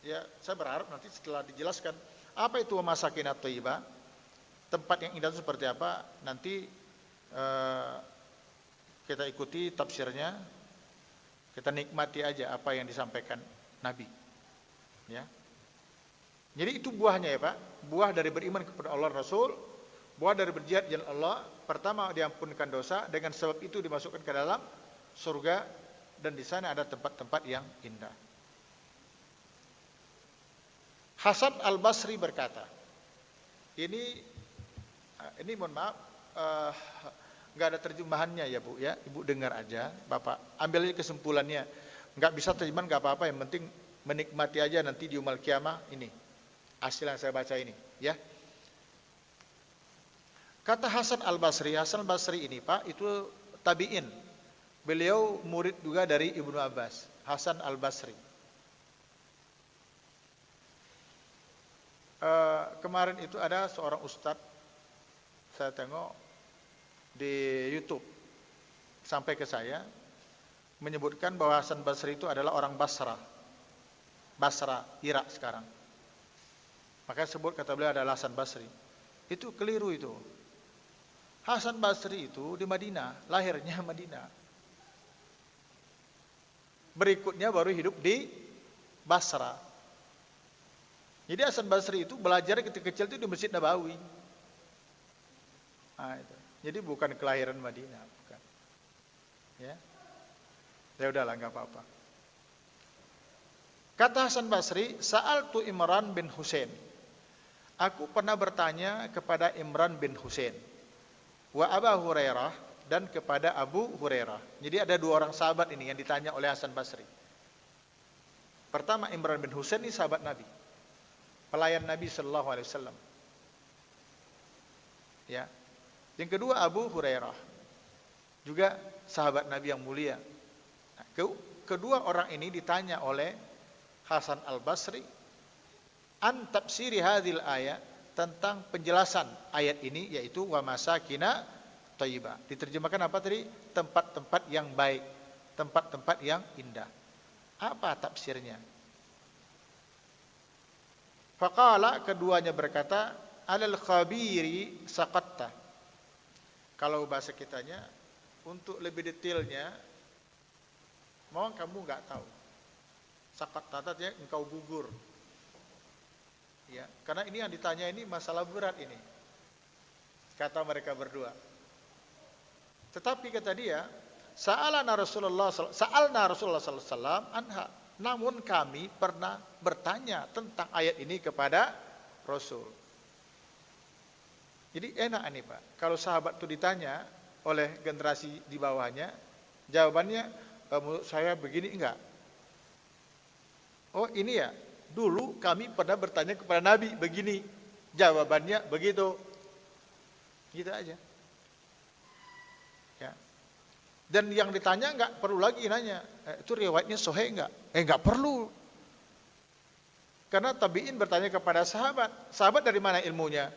ya, saya berharap nanti setelah dijelaskan apa itu masakinat thayyibah, tempat yang indah itu seperti apa, nanti kita ikuti tafsirnya. Kita nikmati aja apa yang disampaikan Nabi. Ya. Jadi itu buahnya ya Pak. Buah dari beriman kepada Allah Rasul. Buah dari berjihad jalan Allah. Pertama diampunkan dosa. Dengan sebab itu dimasukkan ke dalam surga. Dan di sana ada tempat-tempat yang indah. Hasan Al-Basri berkata. Ini mohon maaf. Nggak ada terjemahannya ya Bu ya, Ibu dengar aja, Bapak ambil aja kesimpulannya. Nggak bisa terjemahan nggak apa-apa, yang penting menikmati aja nanti di yaumul qiyamah. Ini hasil yang saya baca ini ya. Kata Hasan Al-Basri, Hasan Al-Basri ini Pak itu tabi'in. Beliau murid juga dari Ibnu Abbas, Hasan Al-Basri. Kemarin itu ada seorang ustadz, saya tengok di YouTube sampai ke saya menyebutkan bahwa Hasan Basri itu adalah orang Basra, Irak sekarang. Maka sebut kata beliau adalah Hasan Basri. Itu keliru itu. Hasan Basri itu di Madinah, lahirnya Madinah. Berikutnya baru hidup di Basra. Jadi Hasan Basri itu belajar ketika kecil itu di Masjid Nabawi. Nah, itu. Jadi bukan kelahiran Madinah, bukan. Ya. Ya udahlah, enggak apa-apa. Kata Hasan Basri, Sa'altu Imran bin Husain. Aku pernah bertanya kepada Imran bin Husain. Wa Abu Hurairah, dan kepada Abu Hurairah. Jadi ada dua orang sahabat ini yang ditanya oleh Hasan Basri. Pertama, Imran bin Husain ini sahabat Nabi, pelayan Nabi sallallahu alaihi wasallam. Ya. Yang kedua, Abu Hurairah, juga sahabat Nabi yang mulia. Nah, kedua orang ini ditanya oleh Hasan Al-Basri an tafsiri hadhil ayat, tentang penjelasan ayat ini, yaitu wa masakina thayyibah. Diterjemahkan apa tadi? Tempat-tempat yang baik, tempat-tempat yang indah. Apa tafsirnya? Faqala, keduanya berkata, alal khabiri saqatta. Kalau bahasa kitanya, untuk lebih detailnya, mau kamu nggak tahu. Saqatta artinya engkau gugur. Ya, karena ini yang ditanya ini masalah berat ini, kata mereka berdua. Tetapi kata dia, sa'alna Rasulullah sallallahu alaihi wasallam anha. Namun kami pernah bertanya tentang ayat ini kepada Rasul. Jadi enak nih Pak, kalau sahabat itu ditanya oleh generasi di bawahnya, jawabannya menurut saya begini, enggak. Oh ini ya, dulu kami pernah bertanya kepada Nabi begini, jawabannya begitu. Gitu aja. Ya. Dan yang ditanya enggak perlu lagi nanya, itu riwayatnya sahih enggak? Enggak perlu. Karena tabi'in bertanya kepada sahabat. Sahabat dari mana ilmunya?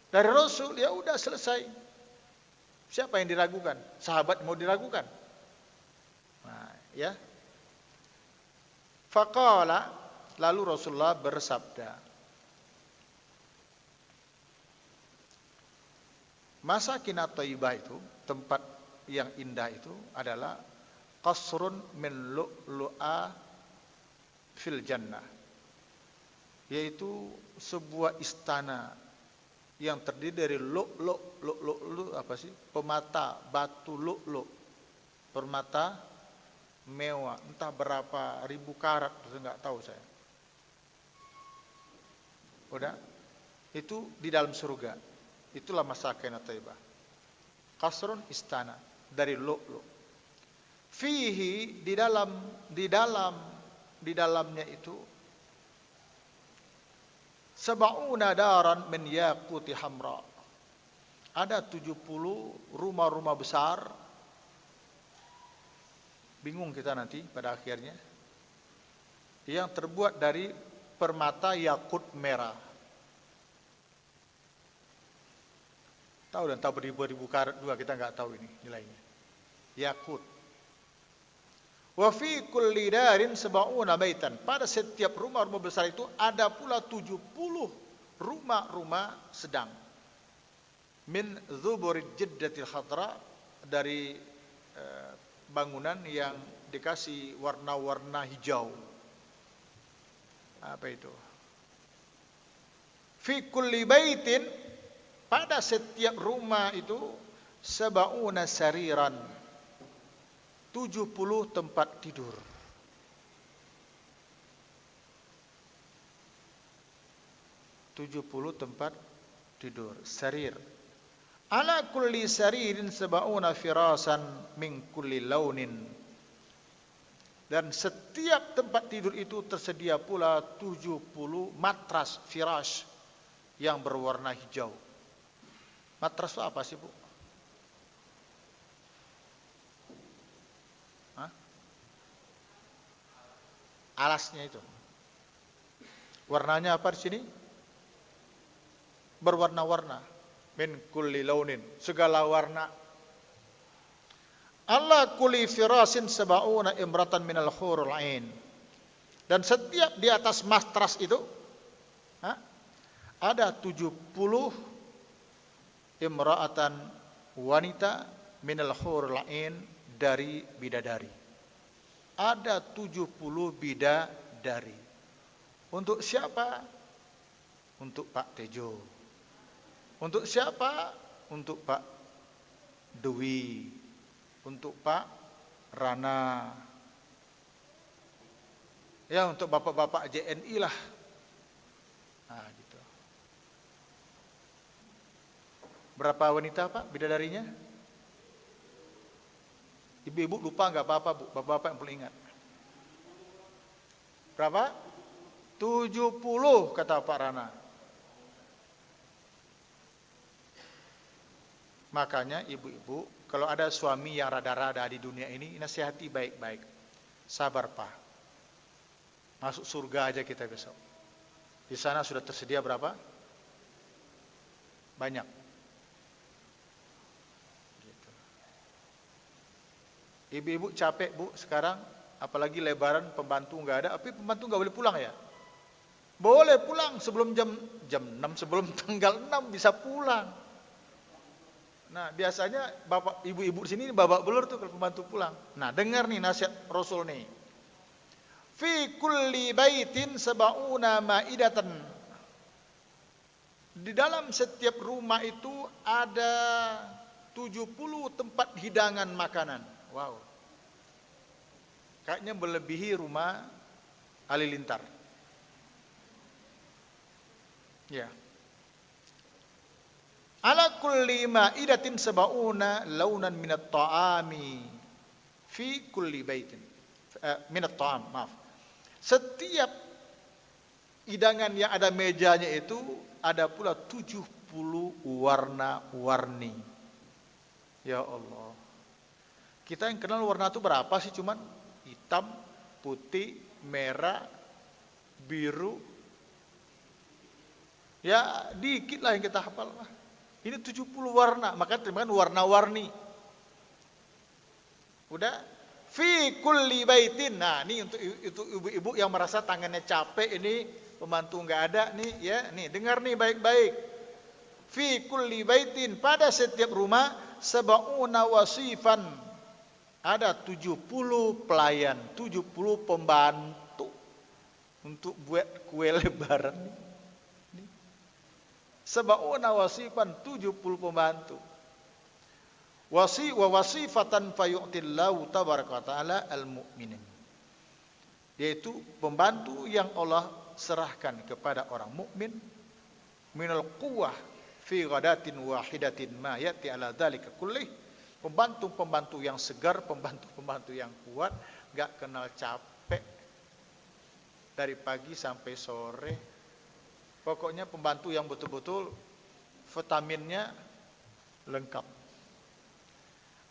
Dari Rasul, ya udah selesai. Siapa yang diragukan? Sahabat mau diragukan. Nah, ya. Faqala, lalu Rasulullah bersabda, masakin thayyibah itu, tempat yang indah itu adalah qasrun min lu'lu'a fil jannah, yaitu sebuah istana yang terdiri dari lu'lu' apa sih? Permata batu lu'lu', permata mewah, entah berapa ribu karat, enggak tahu saya. Udah, itu di dalam surga. Itulah masakin thayyibah. Qasrun, istana dari lu'lu'. Fihi, di dalamnya itu sab'una daran min yaquti hamra. Ada 70 rumah-rumah besar. Bingung kita nanti pada akhirnya, yang terbuat dari permata yakut merah. Tahu dan tahu beribu-ribu karat juga, kita nggak tahu ini nilainya. Yakut. Wa fi kulli darin sab'una baitan. Pada setiap rumah-rumah besar itu ada pula 70 rumah-rumah sedang. Min dzuburid jiddatil khadra, dari bangunan yang dikasih warna-warna hijau. Apa itu? Fi kulli baitin, pada setiap rumah itu sab'una sariran, 70 tempat tidur. Tempat tidur, sarir. Ala kulli saririn sab'una firasan min kulli launin. Dan setiap tempat tidur itu tersedia pula 70 matras firash yang berwarna hijau. Matras itu apa sih, Bu? Hah? Alasnya itu. Warnanya apa di sini? Berwarna-warna. Min kulli launin, segala warna. Allah kulli firasin sab'una imratan minal hurul ain. Dan setiap di atas matras itu ada 70 imra'atan, wanita, minal hurul ain, dari bidadari. Ada 70 bidadari. Untuk siapa? Untuk Pak Tejo. Untuk siapa? Untuk Pak Dewi, untuk Pak Rana. Ya, untuk bapak-bapak JNI lah. Nah, gitu. Berapa wanita, Pak, bidadarinya? Ibu-ibu lupa nggak apa-apa, Bu. Bapak-bapak yang perlu ingat. Berapa? 70 kata Pak Rana. Makanya ibu-ibu, kalau ada suami yang rada-rada di dunia ini, nasihati baik-baik. Sabar Pak. Masuk surga aja kita besok. Di sana sudah tersedia berapa? Banyak. Gitu. Ibu-ibu capek Bu sekarang, apalagi lebaran pembantu nggak ada, tapi pembantu nggak boleh pulang ya? Boleh pulang sebelum jam 6, sebelum tanggal 6 bisa pulang. Nah, biasanya bapak ibu-ibu di sini babak belur tuh kalau pembantu pulang. Nah, dengar nih nasihat Rasul nih. Fi kulli baitin sab'una ma'idatan. Di dalam setiap rumah itu ada 70 tempat hidangan makanan. Wow. Kayaknya melebihi rumah Halilintar. Ya. Ala kulli ma'idatin sab'una launan minat ta'ami fi kulli baitin. Minat ta'am, maaf. Setiap hidangan yang ada mejanya itu ada pula 70 warna-warni. Ya Allah. Kita yang kenal warna itu berapa sih? Cuman hitam, putih, merah, biru. Ya dikit lah yang kita hafal. Ini 70 warna, maka terjemahan warna-warni. Udah? Fi kulli baitin. Nah, ini untuk ibu-ibu yang merasa tangannya capek, ini pembantu nggak ada nih, ya. Nih, dengar nih baik-baik. Fi kulli baitin, pada setiap rumah sab'una wasifan. Ada 70 pelayan, 70 pembantu untuk buat kue lebaran. Sab'una wasifan, 70 pembantu. Wa wasifatan fayu'tillahu tabaraka wa ta'ala al-mu'minin. Yaitu pembantu yang Allah serahkan kepada orang mukmin minal quwwah fi ghadatin wahidatin ma yati ala dzalika kullih. Pembantu-pembantu yang segar, pembantu-pembantu yang kuat, enggak kenal capek dari pagi sampai sore. Pokoknya pembantu yang betul-betul vitaminnya lengkap.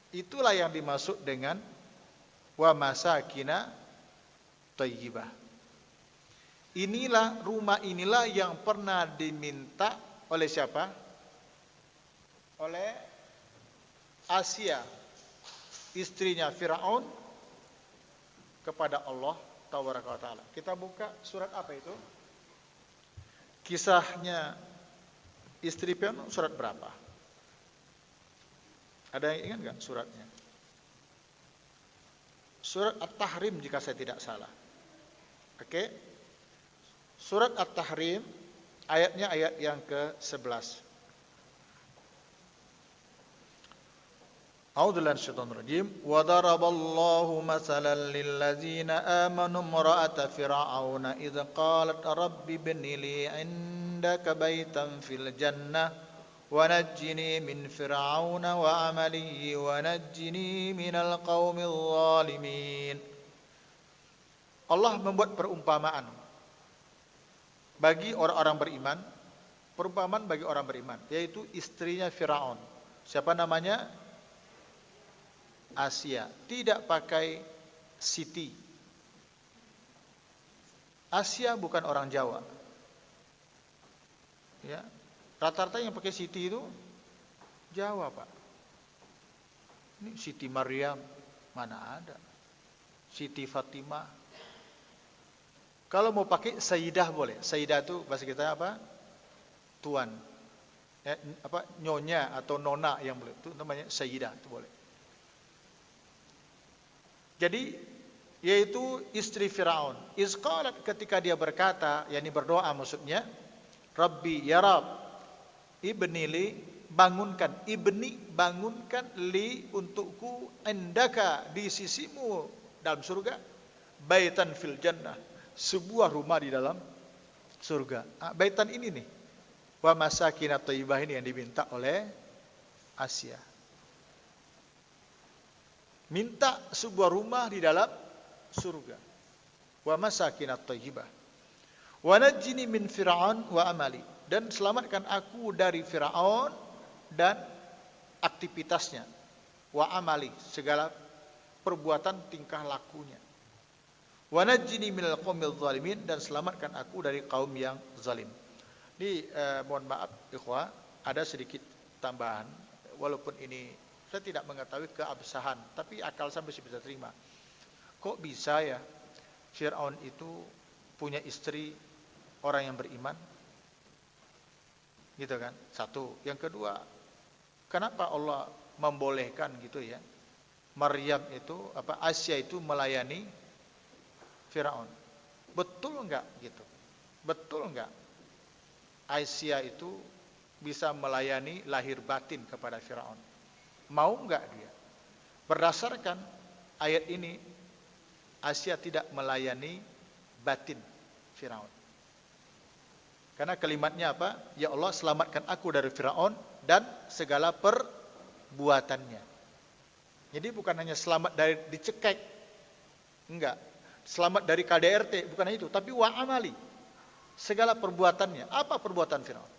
Itulah yang dimaksud dengan wa masakina thayyibah. Inilah yang pernah diminta oleh siapa? Oleh Asia, istrinya Firaun, kepada Allah Tabaraka wa Ta'ala. Kita buka surat apa itu? Kisahnya istri Firaun surat berapa? Ada yang ingat nggak suratnya? Surat At-Tahrim jika saya tidak salah. Oke. Surat At-Tahrim ayatnya ayat yang ke-11. A'udzubillahi minasyaitonir rajim. Wa daraballahu masalan lil ladzina amanu imra'ata fir'auna idz qalat rabbi ibni li 'indaka baitan fil jannah ونجني من فرعون وعمله ونجني من القوم الظالمين. Allah membuat perumpamaan bagi orang-orang beriman, perumpamaan bagi orang beriman, yaitu istrinya Firaun. Siapa namanya? Asia. Tidak pakai Siti. Asia bukan orang Jawa. Ya. Rata-rata yang pakai Siti itu Jawa, Pak. Ini Siti Maryam, mana ada? Siti Fatimah. Kalau mau pakai Sayyidah boleh. Sayyidah itu bahasa kita apa? Tuan. Nyonya atau nona yang boleh. Itu namanya Sayyidah, itu boleh. Jadi yaitu istri Firaun. Izqalat, ketika dia berkata, yakni berdoa maksudnya, Rabbi ya Rabb, ibni li, bangunkan, ibni, bangunkan li, untukku, indaka, di sisimu dalam surga, baitan fil jannah, sebuah rumah di dalam surga. Baitan ini nih, wa masakinat thayyibah, ini yang diminta oleh Asia. Minta sebuah rumah di dalam surga. wa masakinat thayyibah. Wa najjini min Fir'aun wa amali. Dan selamatkan aku dari Fir'aun dan aktivitasnya. Wa amali, segala perbuatan tingkah lakunya. Wa najjini minal qaumil zalimin, dan selamatkan aku dari kaum yang zalim. Ini mohon maaf ikhwah, ada sedikit tambahan, walaupun ini saya tidak mengetahui keabsahan, tapi akal saya masih bisa terima. Kok bisa ya Fir'aun itu punya istri orang yang beriman? Gitu kan? Satu. Yang kedua, kenapa Allah membolehkan gitu ya, Maryam itu, Asia itu melayani Firaun? Betul enggak gitu? Betul enggak Asia itu bisa melayani lahir batin kepada Firaun? Mau enggak dia? Berdasarkan ayat ini, Asia tidak melayani batin Firaun. Karena kalimatnya apa? Ya Allah, selamatkan aku dari Firaun dan segala perbuatannya. Jadi bukan hanya selamat dari dicekek, enggak. Selamat dari KDRT, bukan itu, tapi wa amali, segala perbuatannya. Apa perbuatan Firaun?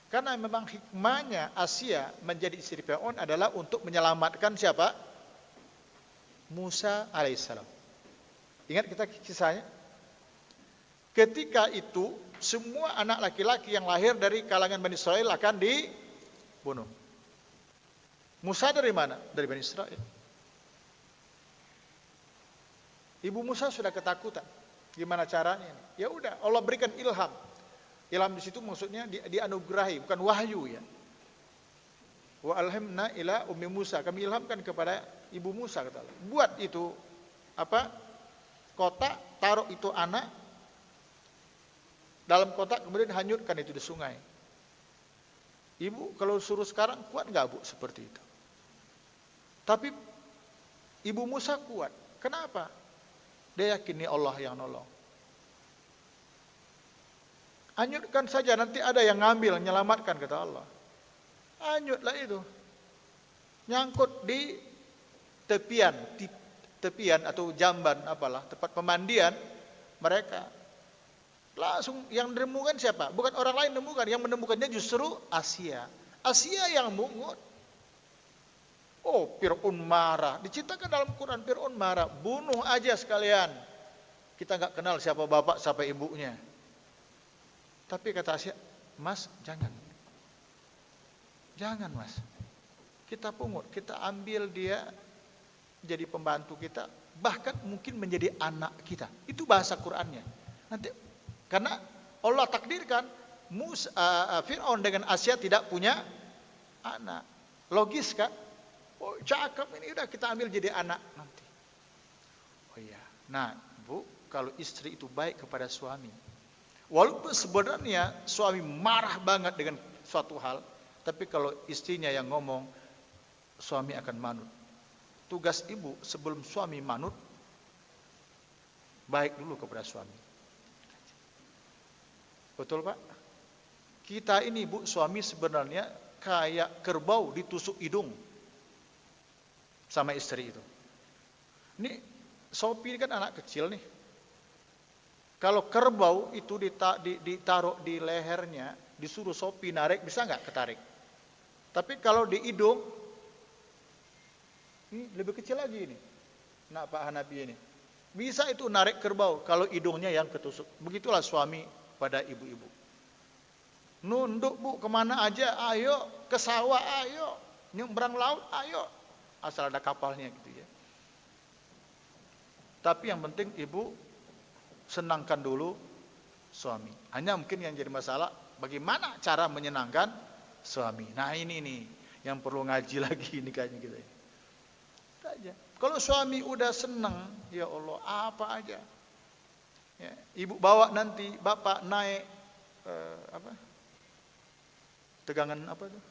Karena memang hikmahnya Asia menjadi istri Firaun adalah untuk menyelamatkan siapa? Musa alaihissalam. Ingat kita kisahnya? Ketika itu semua anak laki-laki yang lahir dari kalangan Bani Israel akan dibunuh. Musa dari mana? Dari Bani Israel. Ibu Musa sudah ketakutan. Gimana caranya? Ya udah, Allah berikan ilham. Ilham di situ maksudnya dianugerahi, bukan wahyu ya. Wa alhamna ila ummi Musa. Kami ilhamkan kepada ibu Musa, kata Allah. Buat itu kotak, taruh itu anak dalam kotak, kemudian hanyutkan itu di sungai. Ibu kalau suruh sekarang kuat nggak bu seperti itu? Tapi ibu Musa kuat. Kenapa? Dia yakin ini Allah yang nolong. Hanyutkan saja, nanti ada yang ngambil, menyelamatkan, kata Allah. Hanyutlah itu. Nyangkut di tepian atau jamban apalah, tempat pemandian mereka. Langsung yang menemukan siapa? Bukan orang lain menemukan, yang menemukannya justru Asia. Asia yang mungut. Oh, Fir'aun marah. Diceritakan dalam Quran, Fir'aun marah. Bunuh aja sekalian. Kita nggak kenal siapa bapak, siapa ibunya. Tapi kata Asia, Mas, jangan. Jangan, Mas. Kita pungut, kita ambil dia jadi pembantu kita, bahkan mungkin menjadi anak kita. Itu bahasa Qurannya. Nanti karena Allah takdirkan Fir'aun dengan Asia tidak punya anak. Logis kan? Oh, cakep ini, udah kita ambil jadi anak nanti. Oh iya. Nah, Bu, kalau istri itu baik kepada suami, walaupun sebenarnya suami marah banget dengan suatu hal, tapi kalau istrinya yang ngomong, suami akan manut. Tugas ibu sebelum suami manut, baik dulu kepada suami. Betul Pak? Kita ini Bu, suami sebenarnya kayak kerbau ditusuk hidung sama istri itu. Ini Sophie kan anak kecil nih. Kalau kerbau itu ditaruh di lehernya, disuruh Sophie narik, bisa nggak ketarik? Tapi kalau di hidung, ini lebih kecil lagi ini. Nah Pak Hanafi ini. Bisa itu narik kerbau kalau hidungnya yang ketusuk. Begitulah suami pada ibu-ibu. Nunduk Bu, kemana aja, ayo, ke sawah, ayo, nyebrang laut, ayo. Asal ada kapalnya gitu ya. Tapi yang penting ibu senangkan dulu suami. Hanya mungkin yang jadi masalah, bagaimana cara menyenangkan suami. Nah ini nih, yang perlu ngaji lagi ini kayaknya gitu ya. Aja. Kalau suami udah senang, ya Allah, apa aja. Ya, ibu bawa nanti bapak naik tegangan apa tuh?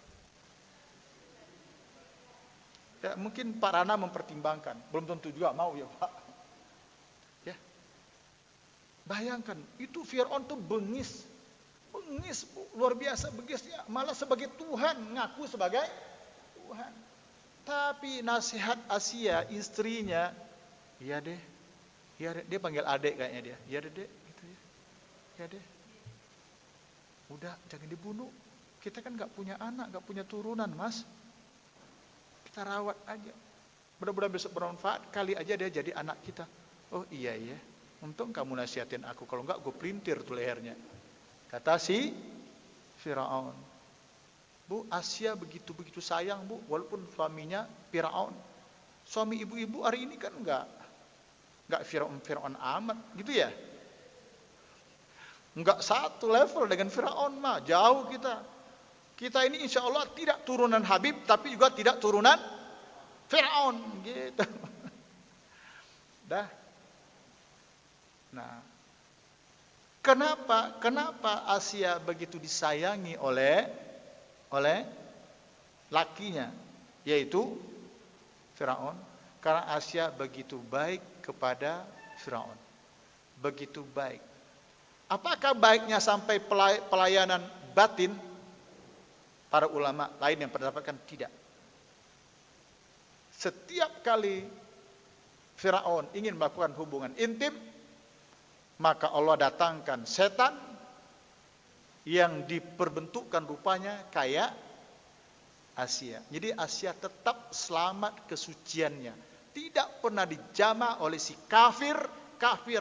Ya, mungkin Pak Rana mempertimbangkan, belum tentu juga mau ya Pak. Ya, bayangkan itu Fir'aun tuh bengis Bu, luar biasa bengisnya, malah sebagai Tuhan, ngaku sebagai Tuhan. Tapi nasihat Asia istrinya, iya deh, Ya dia panggil adik kayaknya dia. Ya Dek gitu ya. Ya Dek. Udah jangan dibunuh. Kita kan nggak punya anak, nggak punya turunan, Mas. Kita rawat aja. Mudah-mudahan besok bermanfaat, kali aja dia jadi anak kita. Oh iya ya. Untung kamu nasihatin aku, kalau enggak gue pelintir tuh lehernya. Kata si Firaun. Bu, Asia begitu-begitu sayang, Bu, walaupun suaminya Firaun. Suami ibu-ibu hari ini kan enggak Firaun amat, gitu ya. Enggak satu level dengan Firaun mah, jauh kita. Kita ini insya Allah tidak turunan Habib, tapi juga tidak turunan Firaun, gitu. Dah. Nah, kenapa Asia begitu disayangi oleh lakinya, yaitu Firaun? Karena Asia begitu baik kepada Firaun, begitu baik. Apakah baiknya sampai pelayanan batin? Para ulama lain yang mendapatkan tidak. Setiap kali Firaun ingin melakukan hubungan intim, maka Allah datangkan setan yang diperbentukkan rupanya kayak Asia. Jadi Asia tetap selamat kesuciannya. Tidak pernah dijamah oleh si kafir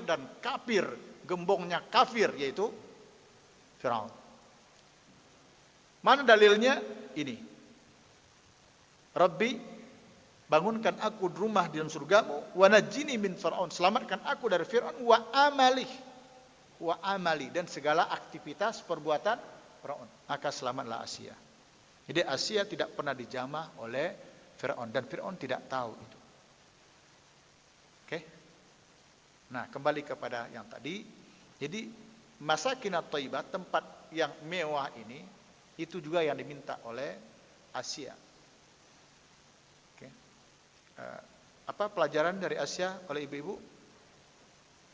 dan kafir, gembongnya kafir, yaitu Firaun. Mana dalilnya? Ini. Rabbi, bangunkan aku di rumah di dalam surgamu, wa najini min Fir'aun, selamatkan aku dari Fir'aun, wa amali, dan segala aktivitas perbuatan Fir'aun. Maka selamatlah Asia. Jadi Asia tidak pernah dijamah oleh Fir'aun, dan Fir'aun tidak tahu itu. Oke? Nah, kembali kepada yang tadi. Jadi masakinat thayyibah, tempat yang mewah ini, itu juga yang diminta oleh Asia. Oke. Apa pelajaran dari Asia oleh ibu-ibu?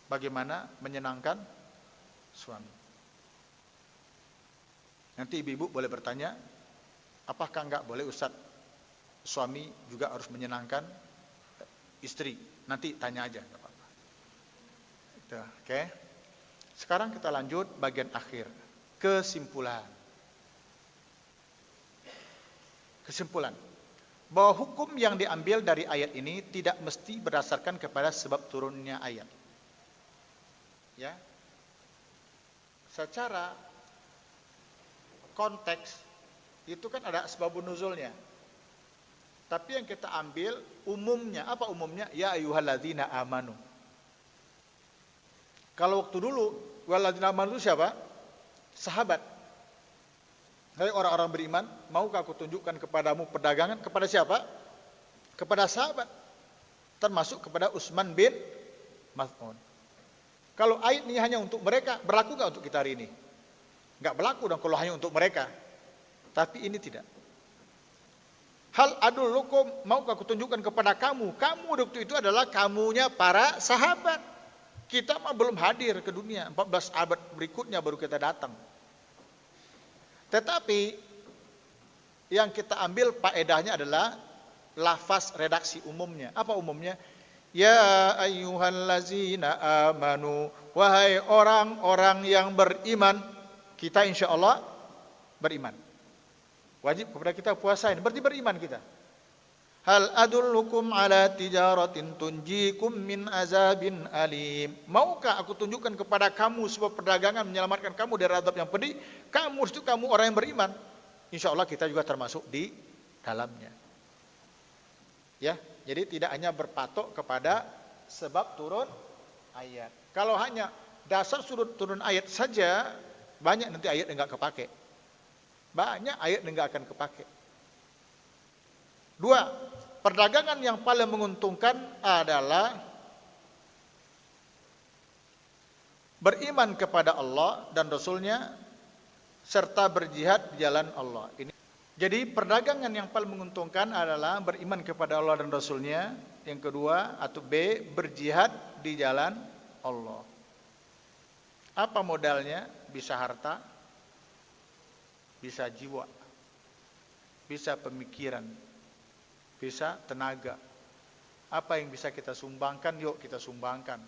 Bagaimana menyenangkan suami. Nanti ibu-ibu boleh bertanya, apakah enggak boleh Ustaz, suami juga harus menyenangkan istri? Nanti tanya aja, enggak apa-apa. Oke. Sekarang kita lanjut bagian akhir, kesimpulan. Kesimpulan, bahwa hukum yang diambil dari ayat ini tidak mesti berdasarkan kepada sebab turunnya ayat. Ya. Secara konteks itu kan ada asbabun nuzulnya. Tapi yang kita ambil umumnya, apa umumnya? Ya ayyuhalladzina amanu. Kalau waktu dulu walladzina amanu itu siapa? Sahabat. Hai orang-orang beriman, maukah aku tunjukkan kepadamu perdagangan? Kepada siapa? Kepada sahabat. Termasuk kepada Utsman bin Maz'un. Kalau ayat ini hanya untuk mereka, berlaku nggak untuk kita hari ini? Nggak berlaku dong kalau hanya untuk mereka. Tapi ini tidak. Hal adullukum, maukah aku tunjukkan kepada kamu? Kamu waktu itu adalah kamunya para sahabat. Kita mah belum hadir ke dunia. 14 abad berikutnya baru kita datang. Tetapi yang kita ambil faedahnya adalah lafaz redaksi umumnya. Apa umumnya? Ya ayyuhallazina amanu, wahai orang-orang yang beriman. Kita insya Allah beriman. Wajib kepada kita puasa ini, berarti beriman kita. Hal adullukum ala tijaratin tunjikum min azabin alim. Maukah aku tunjukkan kepada kamu sebuah perdagangan menyelamatkan kamu dari azab yang pedih? Kamu itu kamu orang yang beriman. Insya Allah kita juga termasuk di dalamnya. Ya, jadi tidak hanya berpatok kepada sebab turun ayat. Kalau hanya dasar sudut turun ayat saja, banyak nanti ayat enggak kepake. Banyak ayat enggak akan kepake. 2, perdagangan yang paling menguntungkan adalah beriman kepada Allah dan Rasulnya serta berjihad di jalan Allah. Jadi perdagangan yang paling menguntungkan adalah beriman kepada Allah dan Rasulnya. Yang kedua atau B, berjihad di jalan Allah. Apa modalnya? Bisa harta, bisa jiwa, bisa pemikiran, bisa tenaga. Apa yang bisa kita sumbangkan, yuk kita sumbangkan.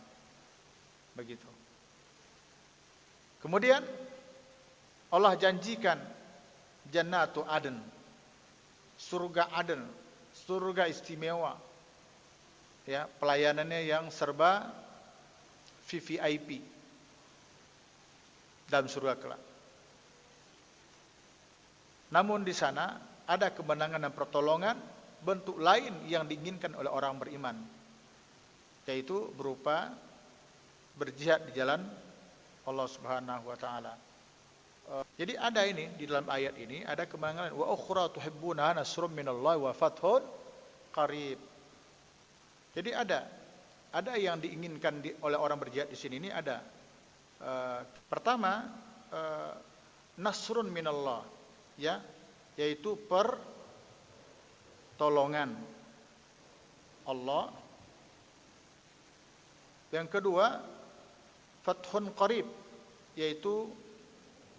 Begitu. Kemudian Allah janjikan Jannatu Aden, surga Aden, surga istimewa. Ya, pelayanannya yang serba VVIP dalam surga kelak. Namun di sana ada kemenangan dan pertolongan bentuk lain yang diinginkan oleh orang beriman, yaitu berupa berjihad di jalan Allah Subhanahu wa taala. Jadi ada ini di dalam ayat ini ada kemenangan wa ukhra tuhibbuna nasrum minallahi wa fathun qarib. Jadi ada yang diinginkan oleh orang berjihad di sini ini ada. Pertama nasrun minallah, ya, yaitu pertolongan Allah. Yang kedua fathun qarib, yaitu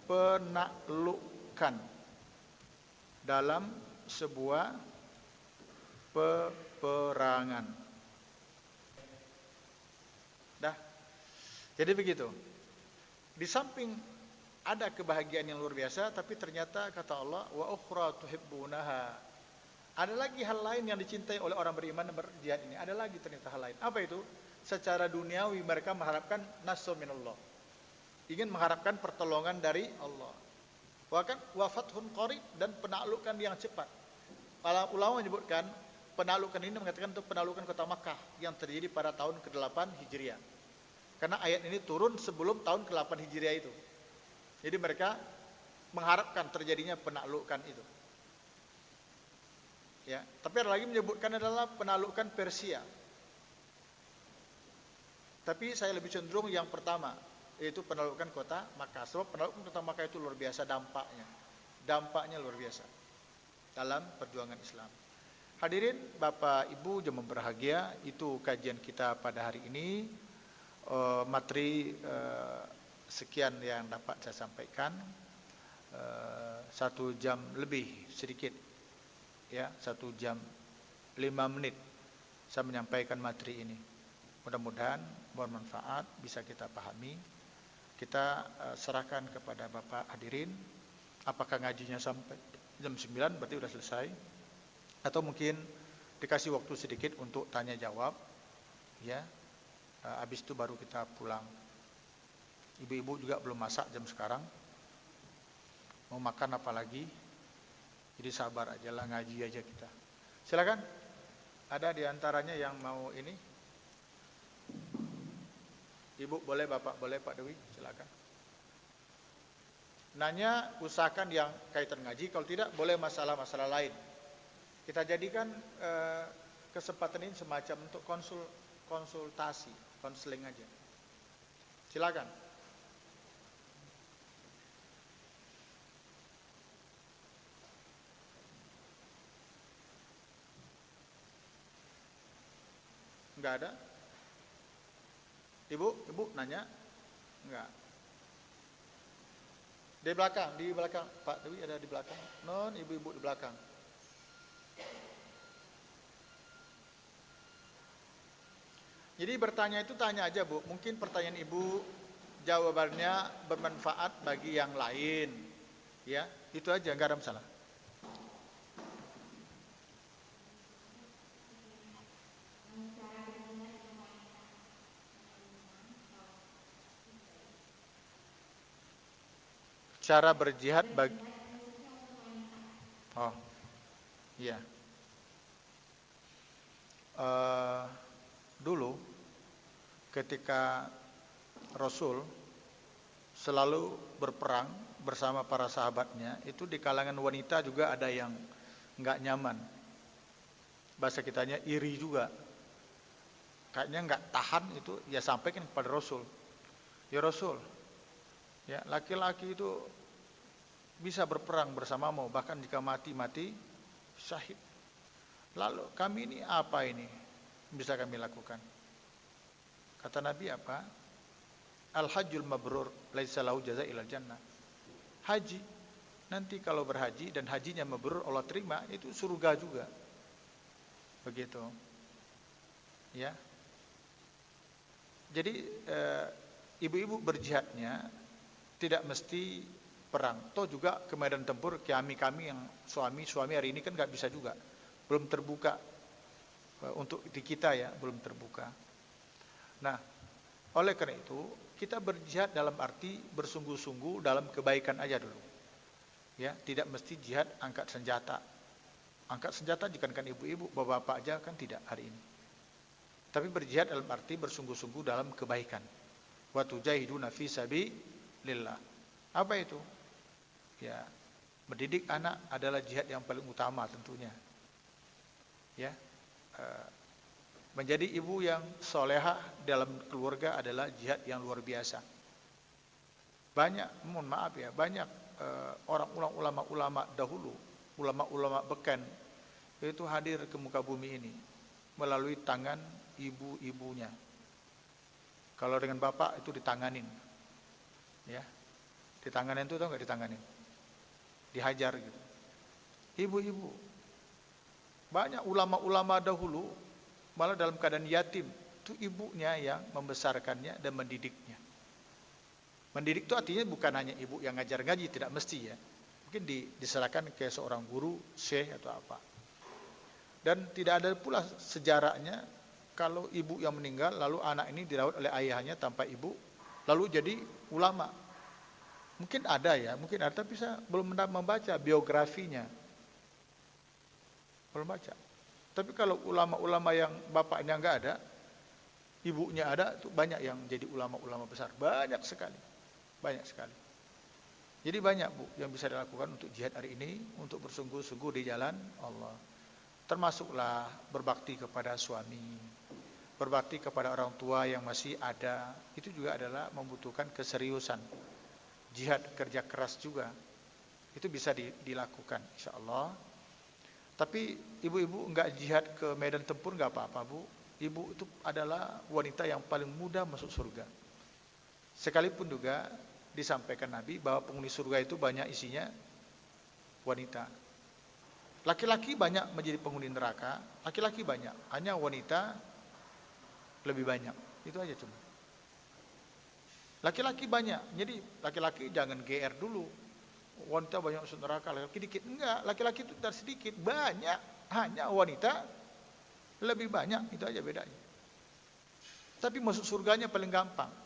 penaklukan dalam sebuah peperangan. Dah. Jadi begitu. Di samping ada kebahagiaan yang luar biasa, tapi ternyata kata Allah wa ukhra tuhibbunaha. Ada lagi hal lain yang dicintai oleh orang beriman dan berjihad ini. Ada lagi ternyata hal lain. Apa itu? Secara duniawi mereka mengharapkan nasr minallah. Ingin mengharapkan pertolongan dari Allah. Wa fathun qarib, dan penaklukan yang cepat. Para ulama menyebutkan penaklukan ini mengatakan itu penaklukan kota Makkah yang terjadi pada tahun ke-8 Hijriah. Karena ayat ini turun sebelum tahun ke-8 Hijriah itu. Jadi mereka mengharapkan terjadinya penaklukan itu. Ya, tapi ada lagi menyebutkan adalah penaklukan Persia. Tapi saya lebih cenderung yang pertama, yaitu penaklukan kota Makkah. Sebab penaklukan kota Makkah itu luar biasa dampaknya. Dampaknya luar biasa dalam perjuangan Islam. Hadirin Bapak Ibu jemaah berbahagia, itu kajian kita pada hari ini. Materi sekian yang dapat saya sampaikan. 1 jam lebih sedikit, ya, 1 jam 5 menit saya menyampaikan materi ini. Mudah-mudahan bermanfaat, bisa kita pahami. Kita serahkan kepada Bapak hadirin, apakah ngajinya sampai jam 9 berarti sudah selesai, atau mungkin dikasih waktu sedikit untuk tanya jawab, ya. Habis itu baru kita pulang. Ibu-ibu juga belum masak jam sekarang, mau makan apa lagi? Jadi sabar aja lah, ngaji aja kita. Silakan. Ada di antaranya yang mau ini? Ibu boleh, Bapak boleh, Pak Dewi, silakan. Nanya usahakan yang kaitan ngaji, kalau tidak boleh masalah-masalah lain. Kita jadikan kesempatan ini semacam untuk konsultasi, konseling aja. Silakan. Enggak ada? Ibu nanya? Enggak. Di belakang, Pak Dewi ada di belakang. Non, ibu-ibu di belakang. Jadi bertanya itu tanya aja, Bu. Mungkin pertanyaan Ibu jawabannya bermanfaat bagi yang lain. Ya, itu aja, enggak ada masalah. Cara berjihad bagi iya. Dulu ketika Rasul selalu berperang bersama para sahabatnya, itu di kalangan wanita juga ada yang enggak nyaman. Bahasa kitanya iri juga. Kayaknya enggak tahan itu, ya sampaikan kepada Rasul. Ya Rasul, ya, laki-laki itu bisa berperang bersamamu, bahkan jika mati syahid. Lalu kami ini apa ini bisa kami lakukan? Kata Nabi apa? Al-hajjul mabrur laisa lahu jazaa ilal jannah. Haji, nanti kalau berhaji dan hajinya mabrur Allah terima, itu surga juga. Begitu. Ya. Jadi ibu-ibu berjihadnya tidak mesti perang. Toh juga ke medan tempur kami yang suami hari ini kan nggak bisa juga, belum terbuka untuk di kita ya, belum terbuka. Nah, oleh karena itu kita berjihad dalam arti bersungguh-sungguh dalam kebaikan aja dulu. Ya, tidak mesti jihad angkat senjata. Angkat senjata dikatakan ibu-ibu, bapak-bapak aja kan tidak hari ini. Tapi berjihad dalam arti bersungguh-sungguh dalam kebaikan. Wa tujahiduna fi sabilillah. Apa itu? Ya, mendidik anak adalah jihad yang paling utama tentunya. Ya, menjadi ibu yang solehah dalam keluarga adalah jihad yang luar biasa. Banyak, mohon maaf ya, banyak orang ulama-ulama dahulu, ulama-ulama beken itu hadir ke muka bumi ini melalui tangan ibu-ibunya. Kalau dengan bapak itu ditanganin, ya, ditanganin itu tau nggak ditanganin, dihajar gitu. Ibu-ibu, banyak ulama-ulama dahulu malah dalam keadaan yatim, itu ibunya yang membesarkannya dan mendidiknya. Mendidik itu artinya bukan hanya ibu yang ngajar ngaji, tidak mesti ya. Mungkin diserahkan ke seorang guru, syekh atau apa. Dan tidak ada pula sejarahnya kalau ibu yang meninggal lalu anak ini dirawat oleh ayahnya tanpa ibu, lalu jadi ulama. Mungkin ada ya, mungkin ada, tapi saya belum membaca biografinya. Belum baca. Tapi kalau ulama-ulama yang bapaknya enggak ada, ibunya ada, itu banyak yang jadi ulama-ulama besar. Banyak sekali. Banyak sekali. Jadi banyak Bu yang bisa dilakukan untuk jihad hari ini, untuk bersungguh-sungguh di jalan Allah. Termasuklah berbakti kepada suami, berbakti kepada orang tua yang masih ada. Itu juga adalah membutuhkan keseriusan. Jihad kerja keras juga. Itu bisa dilakukan insyaallah. Tapi ibu-ibu enggak jihad ke medan tempur enggak apa-apa Bu. Ibu itu adalah wanita yang paling mudah masuk surga. Sekalipun juga disampaikan Nabi bahwa penghuni surga itu banyak isinya wanita. Laki-laki banyak menjadi penghuni neraka, laki-laki banyak, hanya wanita lebih banyak. Itu aja cuma. Laki-laki banyak, jadi laki-laki jangan GR dulu. Wanita banyak masuk neraka, laki-laki dikit. Enggak, laki-laki itu tidak sedikit, banyak. Hanya wanita lebih banyak, itu aja bedanya. Tapi masuk surganya paling gampang.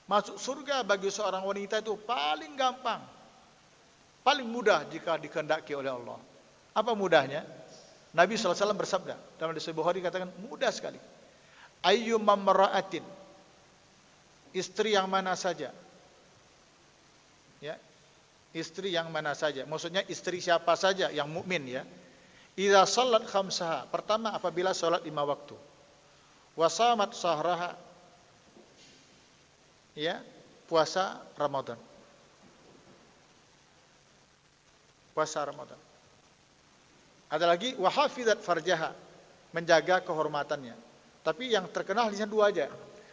Masuk surga bagi seorang wanita itu paling gampang, paling mudah jika dikehendaki oleh Allah. Apa mudahnya? Nabi SAW bersabda dalam hadis Bukhari, katakan mudah sekali. Ayyumam mara'atin, istri yang mana saja, ya, istri yang mana saja, maksudnya istri siapa saja yang mukmin ya. Idza shalat khamsaha, pertama apabila salat 5 waktu. Wa shamat sahraha, ya, puasa Ramadan. Puasa Ramadan. Ada lagi wa hafizat farjaha, menjaga kehormatannya. Tapi yang terkenal hanya 2 aja.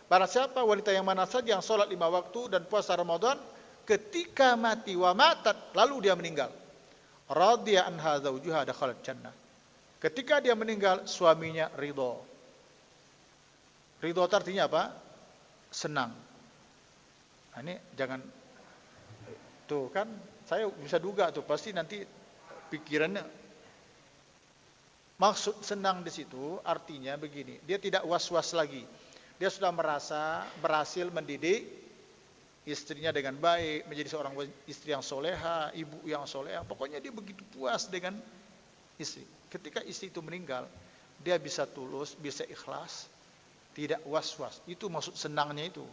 Barang siapa wanita yang mana saja yang salat 5 waktu dan puasa Ramadan, ketika mati wa matat, lalu dia meninggal, radiya anha zawjuha dakhalat jannah. Ketika dia meninggal, suaminya ridho. Ridho artinya apa? Senang. Nah, ini jangan tuh kan, saya bisa duga tuh pasti nanti pikirannya. Maksud senang di situ artinya begini, dia tidak was-was lagi. Dia sudah merasa berhasil mendidik istrinya dengan baik, menjadi seorang istri yang soleha, ibu yang soleha. Pokoknya dia begitu puas dengan istri. Ketika istri itu meninggal, dia bisa tulus, bisa ikhlas, tidak was-was. Itu maksud senangnya itu.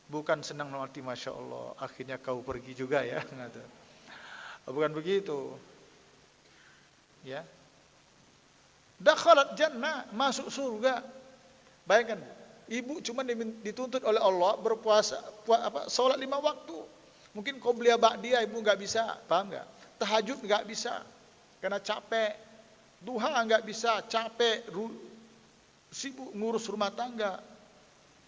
Bukan senang nanti Masya Allah, akhirnya kau pergi juga ya. Bukan begitu. Ya. Dakhalat jannah, masuk surga. Bayangkan, ibu cuma dituntut oleh Allah berpuasa, salat 5 waktu. Mungkin qobliyah ba'diyah ibu enggak bisa, paham enggak? Tahajud enggak bisa karena capek. Duha enggak bisa, capek, sibuk ngurus rumah tangga.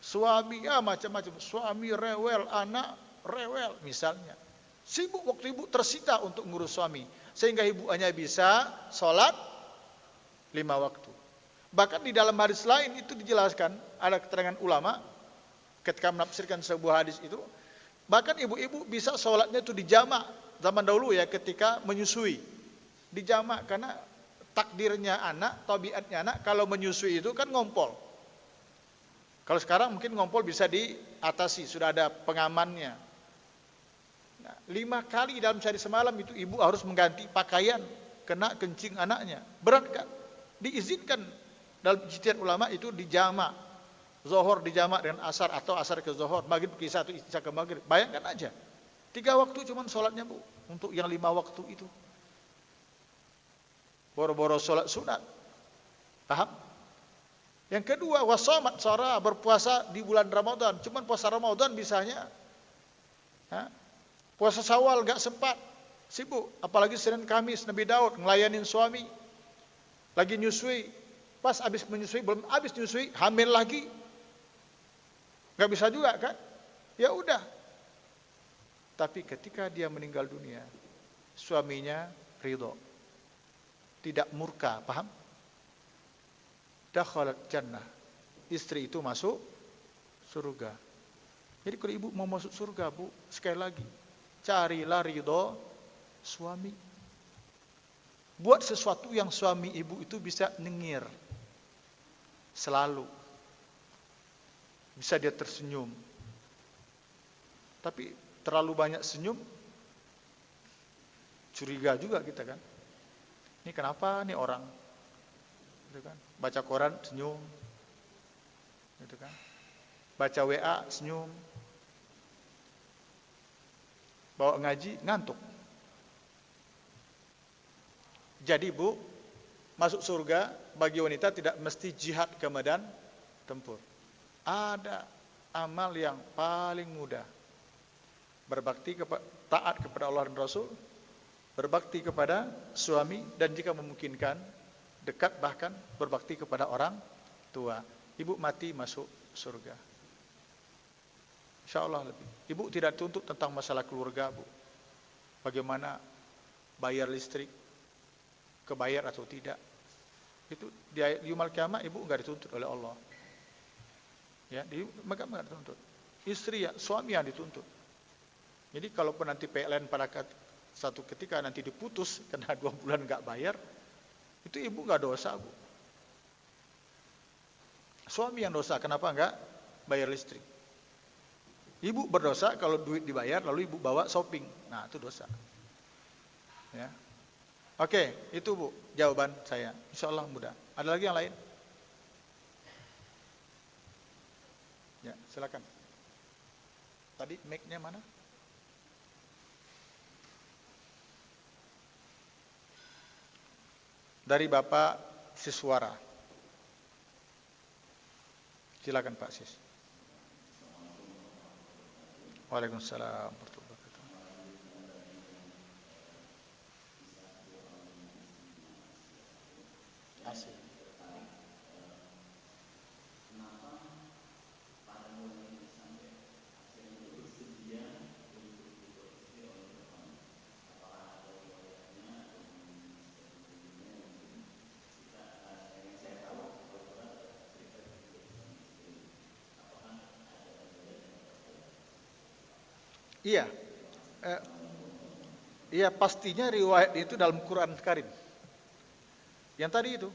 Suami ya macam-macam, suami rewel, anak rewel misalnya. Sibuk, waktu ibu tersita untuk ngurus suami, sehingga ibu hanya bisa salat 5 waktu. Bahkan di dalam hadis lain itu dijelaskan, ada keterangan ulama, ketika menafsirkan sebuah hadis itu, bahkan ibu-ibu bisa sholatnya itu dijamak zaman dahulu ya, ketika menyusui dijamak, karena takdirnya anak, tabiatnya anak kalau menyusui itu kan ngompol. Kalau sekarang mungkin ngompol bisa diatasi, sudah ada pengamannya. Nah, 5 kali dalam sehari semalam itu ibu harus mengganti pakaian, kena kencing anaknya. Berat kan? Diizinkan dalam ijtihad ulama itu dijamak. Zuhur dijamak dengan asar, atau asar ke zuhur, maghrib ke isya, atau isya ke maghrib. Bayangkan aja, 3 waktu cuman sholatnya bu, untuk yang 5 waktu itu. Boro-boro sholat sunat. Paham? Yang kedua, wasomat sara, berpuasa di bulan Ramadan. Cuman puasa Ramadan bisanya, puasa Syawal gak sempat, sibuk. Apalagi Senin Kamis, Nabi Daud ngelayanin suami, lagi nyusui, pas habis menyusui, belum habis nyusui, hamil lagi, gak bisa juga kan? Ya udah. Tapi ketika dia meninggal dunia, suaminya ridho, tidak murka, paham? Dakhalat jannah, istri itu masuk surga. Jadi kalau ibu mau masuk surga bu, sekali lagi, carilah ridho suami. Buat sesuatu yang suami ibu itu bisa nyengir selalu, bisa dia tersenyum. Tapi terlalu banyak senyum, curiga juga kita kan. Ini kenapa nih orang? Gitu kan? Baca koran senyum, gitu kan? Baca WA senyum, bawa ngaji ngantuk. Jadi bu, masuk surga bagi wanita tidak mesti jihad ke medan tempur. Ada amal yang paling mudah, berbakti taat kepada Allah dan Rasul, berbakti kepada suami, dan jika memungkinkan dekat bahkan berbakti kepada orang tua. Ibu mati masuk surga, insya Allah lebih. Ibu tidak tuntut tentang masalah keluarga bu, bagaimana bayar listrik, kebayar atau tidak. Itu di yaumul kiamah ibu enggak dituntut oleh Allah. Ya, maka enggak dituntut. Istri ya, suami yang dituntut. Jadi kalaupun nanti PLN pada satu ketika nanti diputus karena 2 bulan enggak bayar, itu ibu enggak dosa bu. Suami yang dosa, kenapa enggak bayar listrik? Ibu berdosa kalau duit dibayar lalu ibu bawa shopping. Nah, itu dosa. Ya. Oke, itu bu jawaban saya. Insya Allah mudah. Ada lagi yang lain? Ya, silakan. Tadi mic-nya mana? Dari Bapak Siswara. Silakan Pak Sis. Waalaikumsalam warahmatullahi wabarakatuh. Asik. Iya, iya pastinya riwayat itu dalam Quran Karim. Yang tadi itu,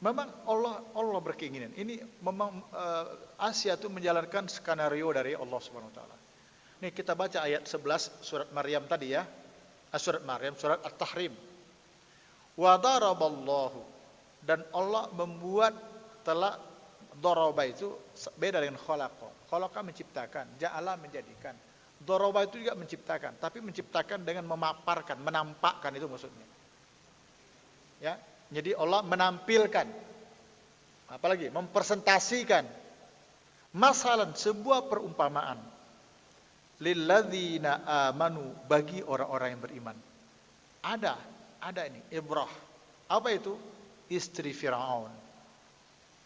memang Allah berkeinginan. Ini memang Asia itu menjalankan skenario dari Allah Subhanahu Wa Taala. Nih kita baca ayat 11 surat Maryam tadi ya, surat Maryam, surat At-Tahrim. Wa daraballahu, dan Allah membuat telah daraba itu beda dengan khalaqa. Khalaqa menciptakan, ja'ala menjadikan. Doroba itu juga menciptakan, tapi menciptakan dengan memaparkan, menampakkan, itu maksudnya. Ya, jadi Allah menampilkan, apalagi mempresentasikan, masalan sebuah perumpamaan, lilladzina amanu, bagi orang-orang yang beriman. Ada ini ibrah. Apa itu? Istri Firaun.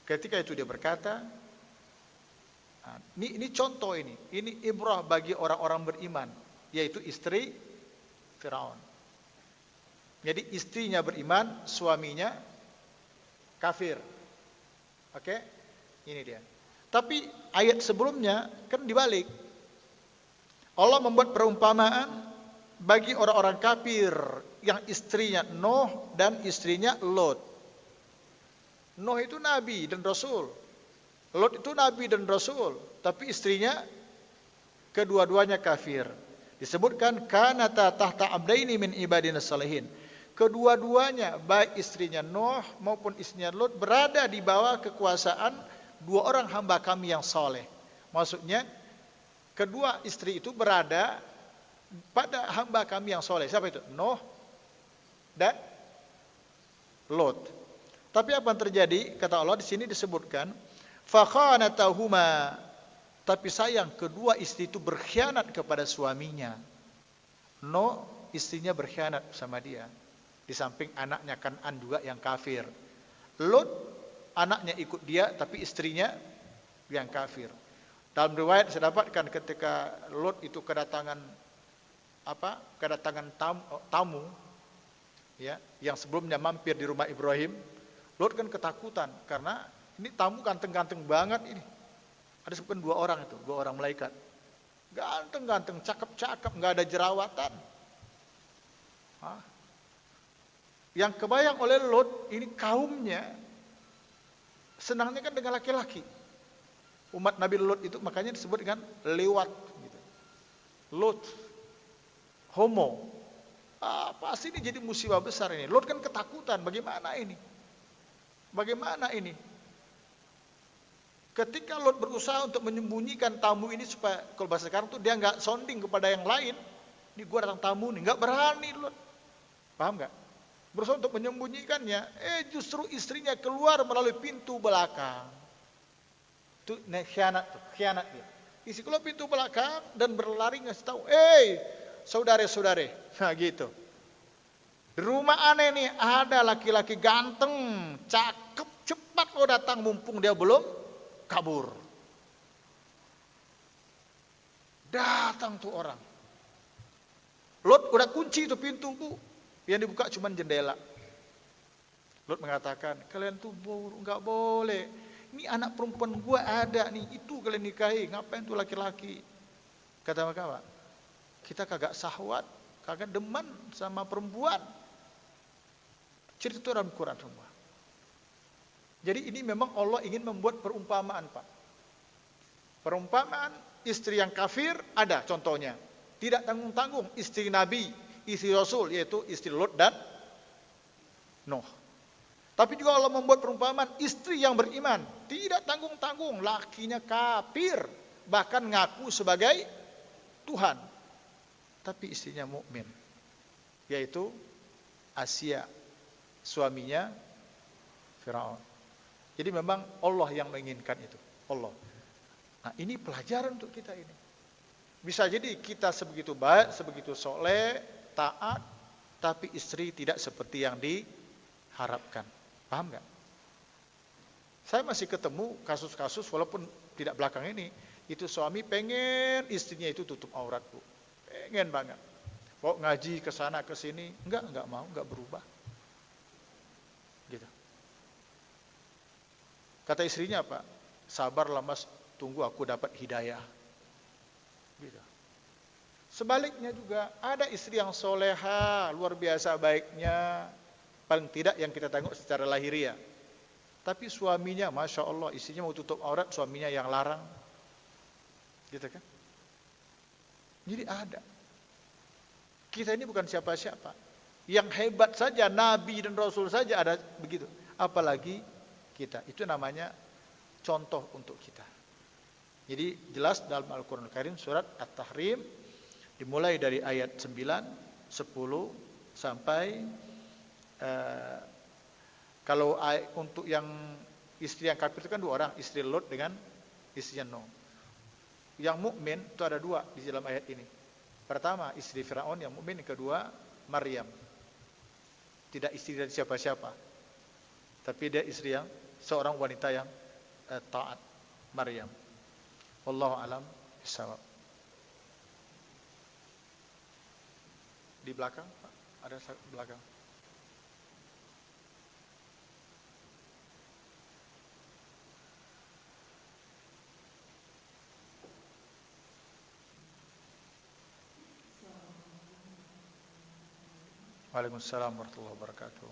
Ketika itu dia berkata, ini contoh ini ibrah bagi orang-orang beriman, yaitu istri Firaun. Jadi istrinya beriman, suaminya kafir. Oke? Ini dia. Tapi ayat sebelumnya kan dibalik. Allah membuat perumpamaan bagi orang-orang kafir yang istrinya Nuh dan istrinya Lot. Nuh itu nabi dan rasul. Lot itu nabi dan rasul, tapi istrinya kedua-duanya kafir. Disebutkan kanata tahta abdaini min ibadina salihin. Kedua-duanya, baik istrinya Nuh maupun istrinya Lot, berada di bawah kekuasaan dua orang hamba kami yang soleh. Maksudnya kedua istri itu berada pada hamba kami yang soleh. Siapa itu? Nuh dan Lot. Tapi apa yang terjadi? Kata Allah di sini disebutkan fakhanatahuma. Tapi sayang, kedua istri itu berkhianat kepada suaminya. Nuh, istrinya berkhianat sama dia. Di samping anaknya Kan'an juga yang kafir. Lot, anaknya ikut dia, tapi istrinya yang kafir. Dalam riwayat saya dapatkan ketika Lot itu kedatangan tamu, ya, yang sebelumnya mampir di rumah Ibrahim. Lot kan ketakutan karena ini tamu ganteng-ganteng banget ini. Ada sebutkan dua orang malaikat. Ganteng-ganteng, cakep-cakep, nggak ada jerawatan. Yang kebayang oleh Lot, ini kaumnya senangnya kan dengan laki-laki. Umat Nabi Lot itu makanya disebut dengan lewat. Gitu. Lot, homo. Pasti ini jadi musibah besar ini. Lot kan ketakutan, bagaimana ini? Bagaimana ini? Ketika Lot berusaha untuk menyembunyikan tamu ini supaya kalau bahasa sekarang tuh dia nggak sounding kepada yang lain, ini gua datang tamu nih, nggak berani Lot, paham nggak? Berusaha untuk menyembunyikannya, justru istrinya keluar melalui pintu belakang. Itu khianat dia. Isi keluar pintu belakang dan berlari ngasih tahu, saudare, nah gitu. Di rumah aneh nih ada laki-laki ganteng, cakep, cepat lo datang mumpung dia belum kabur. Datang tuh orang. Lot udah kunci itu pintu, Bu. Yang dibuka cuma jendela. Lot mengatakan, kalian tuh nggak boleh. Ini anak perempuan gua ada nih, itu kalian nikahi. Ngapain tuh laki-laki? Kata mereka, kita kagak syahwat, kagak demen sama perempuan. Cerita itu dalam Quran semua. Jadi ini memang Allah ingin membuat perumpamaan, Pak. Perumpamaan istri yang kafir ada contohnya. Tidak tanggung-tanggung istri Nabi, istri Rasul, yaitu istri Lot dan Nuh. Tapi juga Allah membuat perumpamaan istri yang beriman. Tidak tanggung-tanggung, lakinya kafir. Bahkan ngaku sebagai Tuhan. Tapi istrinya mukmin, yaitu Asia, suaminya Firaun. Jadi memang Allah yang menginginkan itu. Allah. Nah ini pelajaran untuk kita ini. Bisa jadi kita sebegitu baik, sebegitu soleh, taat, tapi istri tidak seperti yang diharapkan. Paham nggak? Saya masih ketemu kasus-kasus walaupun tidak belakang ini. Itu suami pengen istrinya itu tutup aurat, Bu. Pengen banget. Bawa ngaji ke sana ke sini, enggak mau, enggak berubah. Gitu. Kata istrinya apa? Sabarlah Mas, tunggu aku dapat hidayah. Gitu. Sebaliknya juga ada istri yang soleha, luar biasa baiknya, paling tidak yang kita tengok secara lahiriah. Tapi suaminya, masya Allah, istrinya mau tutup aurat, suaminya yang larang, gitu kan? Jadi ada. Kita ini bukan siapa-siapa. Yang hebat saja, Nabi dan Rasul saja ada begitu. Apalagi kita. Itu namanya contoh untuk kita. Jadi jelas dalam Al-Quran Al-Karim surat At-Tahrim dimulai dari ayat 9, 10 sampai kalau untuk yang istri yang kafir itu kan dua orang, istri Lot dengan istrinya Nuh. Yang mukmin itu ada dua di dalam ayat ini. Pertama istri Firaun yang mukmin, yang kedua Maryam. Tidak istri dari siapa-siapa, tapi dia istri yang seorang wanita yang taat, Maryam. Wallahu alam bissawab. Di belakang, Pak, ada belakang. Waalaikumsalam warahmatullahi wabarakatuh.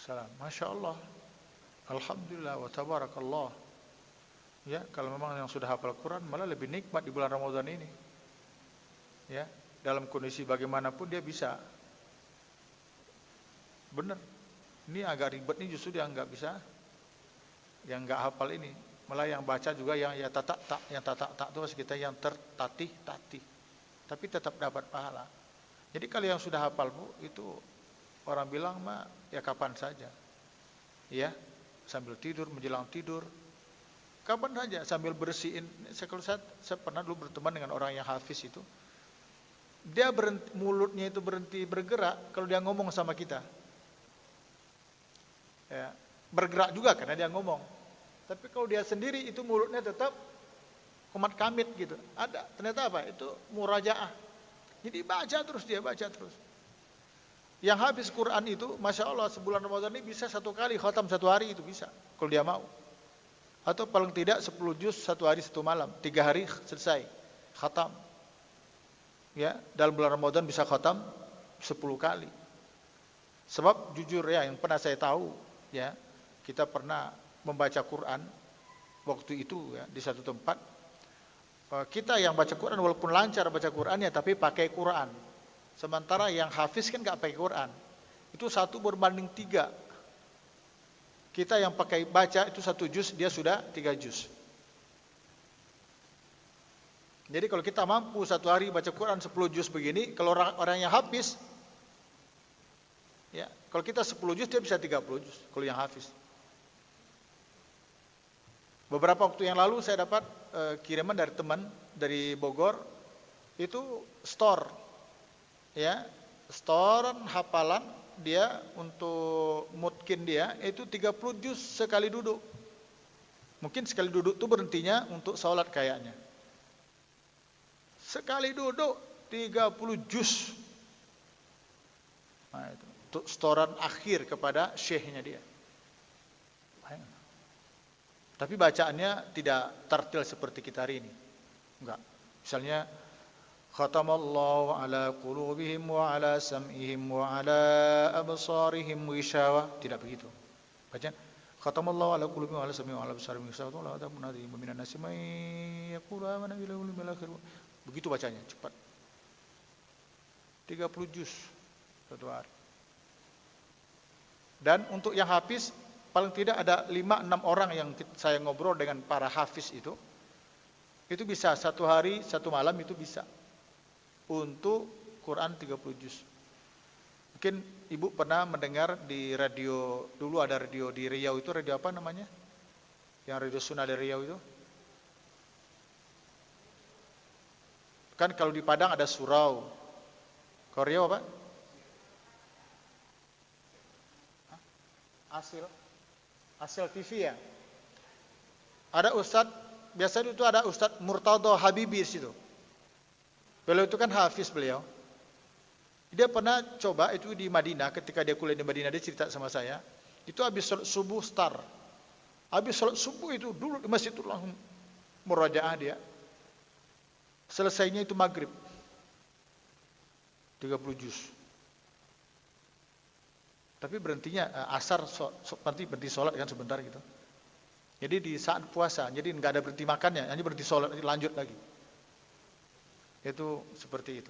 Salam. Masya Allah. Alhamdulillah wa tabarakallah. Ya, kalau memang yang sudah hafal Quran malah lebih nikmat di bulan Ramadan ini. Ya, dalam kondisi bagaimanapun dia bisa. Benar. Ini agak ribet nih justru yang nggak bisa, yang nggak hafal ini. Malah yang baca juga yang ya tak, yang tak itu kita yang tertatih. Tapi tetap dapat pahala. Jadi kalau yang sudah hafal Bu, itu orang bilang mah ya kapan saja. Ya, sambil tidur, menjelang tidur. Kapan saja sambil bersihin. Saya pernah dulu berteman dengan orang yang hafiz itu. Dia mulutnya itu berhenti bergerak kalau dia ngomong sama kita. Ya, bergerak juga karena dia ngomong. Tapi kalau dia sendiri itu mulutnya tetap komat kamit gitu. Ada, ternyata apa? Itu murajaah. Jadi dia baca terus. Yang habis Quran itu, Masya Allah, sebulan Ramadan ini bisa 1 kali khatam 1 hari itu bisa, kalau dia mau. Atau paling tidak 10 juz 1 hari 1 malam, 3 hari selesai khatam. Ya, dalam bulan Ramadan bisa khatam 10 kali. Sebab jujur ya, yang pernah saya tahu, ya, kita pernah membaca Quran waktu itu ya di satu tempat. Kita yang baca Quran walaupun lancar baca Qurannya, tapi pakai Quran. Sementara yang hafiz kan nggak pakai Quran. Itu 1 berbanding 3. Kita yang pakai baca itu 1 juz, dia sudah 3 juz. Jadi kalau kita mampu 1 hari baca Quran 10 juz begini, kalau orang yang hafiz, ya, kalau kita 10 juz dia bisa 30 juz. Kalau yang hafiz. Beberapa waktu yang lalu saya dapat kiriman dari teman dari Bogor, itu store. Ya, setoran hafalan dia untuk mutkin dia itu 30 juz sekali duduk. Mungkin sekali duduk itu berhentinya untuk sholat kayaknya. Sekali duduk 30 juz. Nah, itu untuk setoran akhir kepada syekhnya dia. Tapi bacaannya tidak tartil seperti kita hari ini. Enggak. Misalnya khatamallahu ala qulubihim wa ala sam'ihim wa ala absarihim wishawa. Tidak begitu. Baca khatamallahu ala qulubihim wa ala sam'ihim wa ala absarihim wishawa. Allah ta'ala munadi minan nasi may yaqulu amana billahi wal akhir. Begitu bacanya, cepat. 30 juz 1 hari. Dan untuk yang hafiz paling tidak ada 5-6 orang yang saya ngobrol dengan para hafiz itu bisa 1 hari 1 malam itu bisa. Untuk Quran 30 juz. Mungkin Ibu pernah mendengar di radio, dulu ada radio di Riau itu, radio apa namanya? Yang radio Sunnah di Riau itu. Kan kalau di Padang ada surau. Kalau Riau apa? Asil TV ya. Ada Ustadz, biasanya itu ada Ustadz Murtado Habibi di situ. Beliau itu kan hafiz beliau. Dia pernah coba itu di Madinah, ketika dia kuliah di Madinah, dia cerita sama saya. Itu habis sholat subuh start. Habis sholat subuh itu dulu di masjid itu langsung murajaah dia. Selesainya itu maghrib. 30 juz. Tapi berhentinya asar, nanti berhenti sholat kan sebentar gitu. Jadi di saat puasa, jadi nggak ada berhenti makannya, hanya berhenti sholat, lanjut lagi. Itu seperti itu.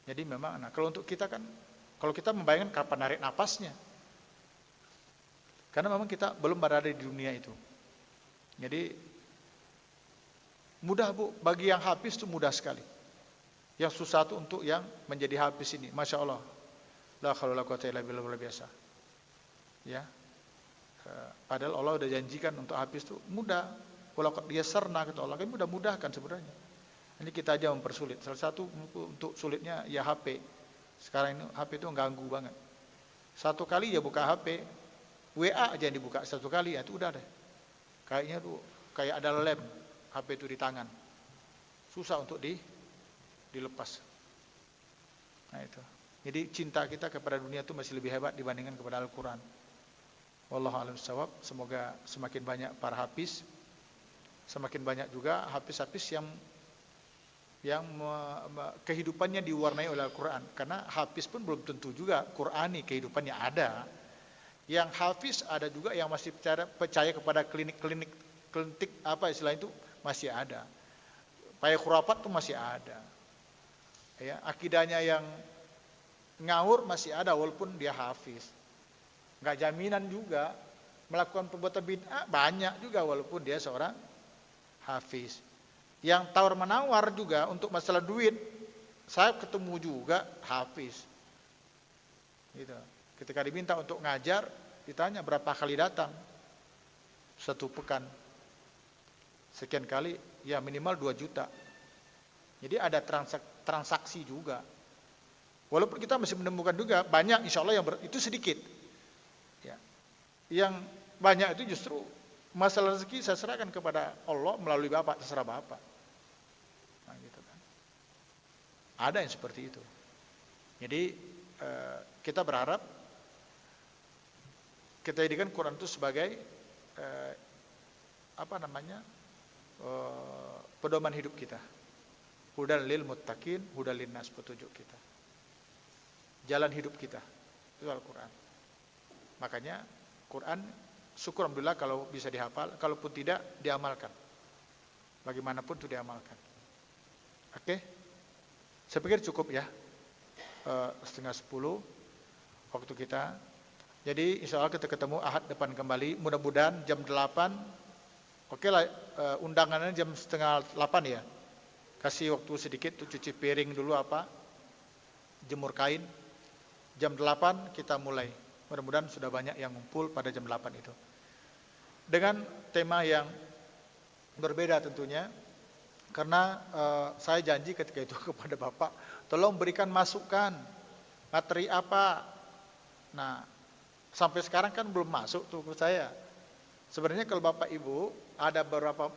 Jadi memang, nah kalau untuk kita kan, kalau kita membayangkan kapan narik napasnya, karena memang kita belum berada di dunia itu. Jadi mudah Bu, bagi yang hafiz itu mudah sekali. Yang susah itu untuk yang menjadi hafiz ini, Masya Allah. La haula wala quwwata illa billah, luar biasa. Ya. Padahal Allah sudah janjikan untuk hafiz itu mudah. Walau dia serna kata Allah, kan mudah-mudahkan sebenarnya. Ini kita aja mempersulit. Salah satu untuk sulitnya ya HP. Sekarang ini HP itu ganggu banget. Satu kali ya buka HP, WA aja yang dibuka satu kali, ya itu udah deh. Kayaknya tuh kayak ada lem HP itu di tangan. Susah untuk dilepas. Nah itu. Jadi cinta kita kepada dunia itu masih lebih hebat dibandingkan kepada Al-Quran. Wallahu a'lam bishawab. Semoga semakin banyak para hafiz, semakin banyak juga hafiz-hafiz yang kehidupannya diwarnai oleh Al-Quran. Karena hafiz pun belum tentu juga Qurani kehidupannya ada. Yang hafiz ada juga yang masih percaya kepada klinik apa istilah itu masih ada. Paya khurafat itu masih ada. Ya, akidahnya yang ngawur masih ada walaupun dia hafiz. Enggak jaminan juga melakukan perbuatan bid'ah banyak juga walaupun dia seorang hafiz. Yang tawar-menawar juga untuk masalah duit, saya ketemu juga hafiz. Gitu. Ketika diminta untuk ngajar, ditanya berapa kali datang? 1 pekan. Sekian kali, ya minimal 2 juta. Jadi ada transaksi juga. Walaupun kita masih menemukan juga banyak, insya Allah itu sedikit. Ya. Yang banyak itu justru masalah rezeki saya serahkan kepada Allah melalui Bapak, terserah Bapak. Nah, gitu kan. Ada yang seperti itu. Jadi kita berharap kita jadikan Quran itu sebagai pedoman hidup kita. Hudal lil muttaqin, hudal linnas, petunjuk kita. Jalan hidup kita itu Al-Quran. Makanya Quran syukur alhamdulillah kalau bisa dihafal, kalaupun tidak diamalkan. Bagaimanapun itu diamalkan. Oke? Saya pikir cukup ya. 9:30 waktu kita. Jadi insya Allah kita ketemu Ahad depan kembali. Mudah-mudahan jam 8. Oke lah, undangannya jam 7:30 ya. Kasih waktu sedikit tuh cuci piring dulu jemur kain. Jam 8 kita mulai. Mudah-mudahan sudah banyak yang ngumpul pada jam 8 itu. Dengan tema yang berbeda tentunya. Karena saya janji ketika itu kepada Bapak, tolong berikan masukan. Materi apa? Nah, sampai sekarang kan belum masuk tuh ke saya. Sebenarnya kalau Bapak Ibu ada beberapa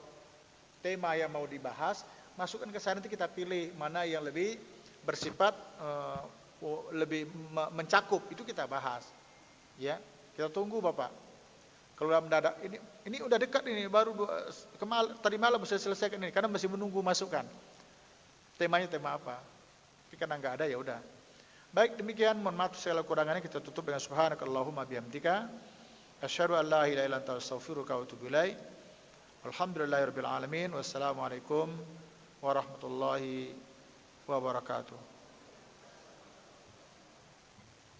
tema yang mau dibahas, masukkan ke saya, nanti kita pilih mana yang lebih bersifat lebih mencakup, itu kita bahas. Ya, kita tunggu Bapak. Kalau udah mendadak ini udah dekat ini, baru tadi malam bisa selesaikan ini karena masih menunggu masukan. Temanya tema apa? Tapi karena enggak ada ya udah. Baik, demikian, mohon maaf segala kurangannya, kita tutup dengan subhanakallahumma bihamdika asyhadu an la ilaha illa anta astaghfiruka wa atubu ilaik. Alhamdulillahirabbil alamin. Wassalamualaikum warahmatullahi wabarakatuh.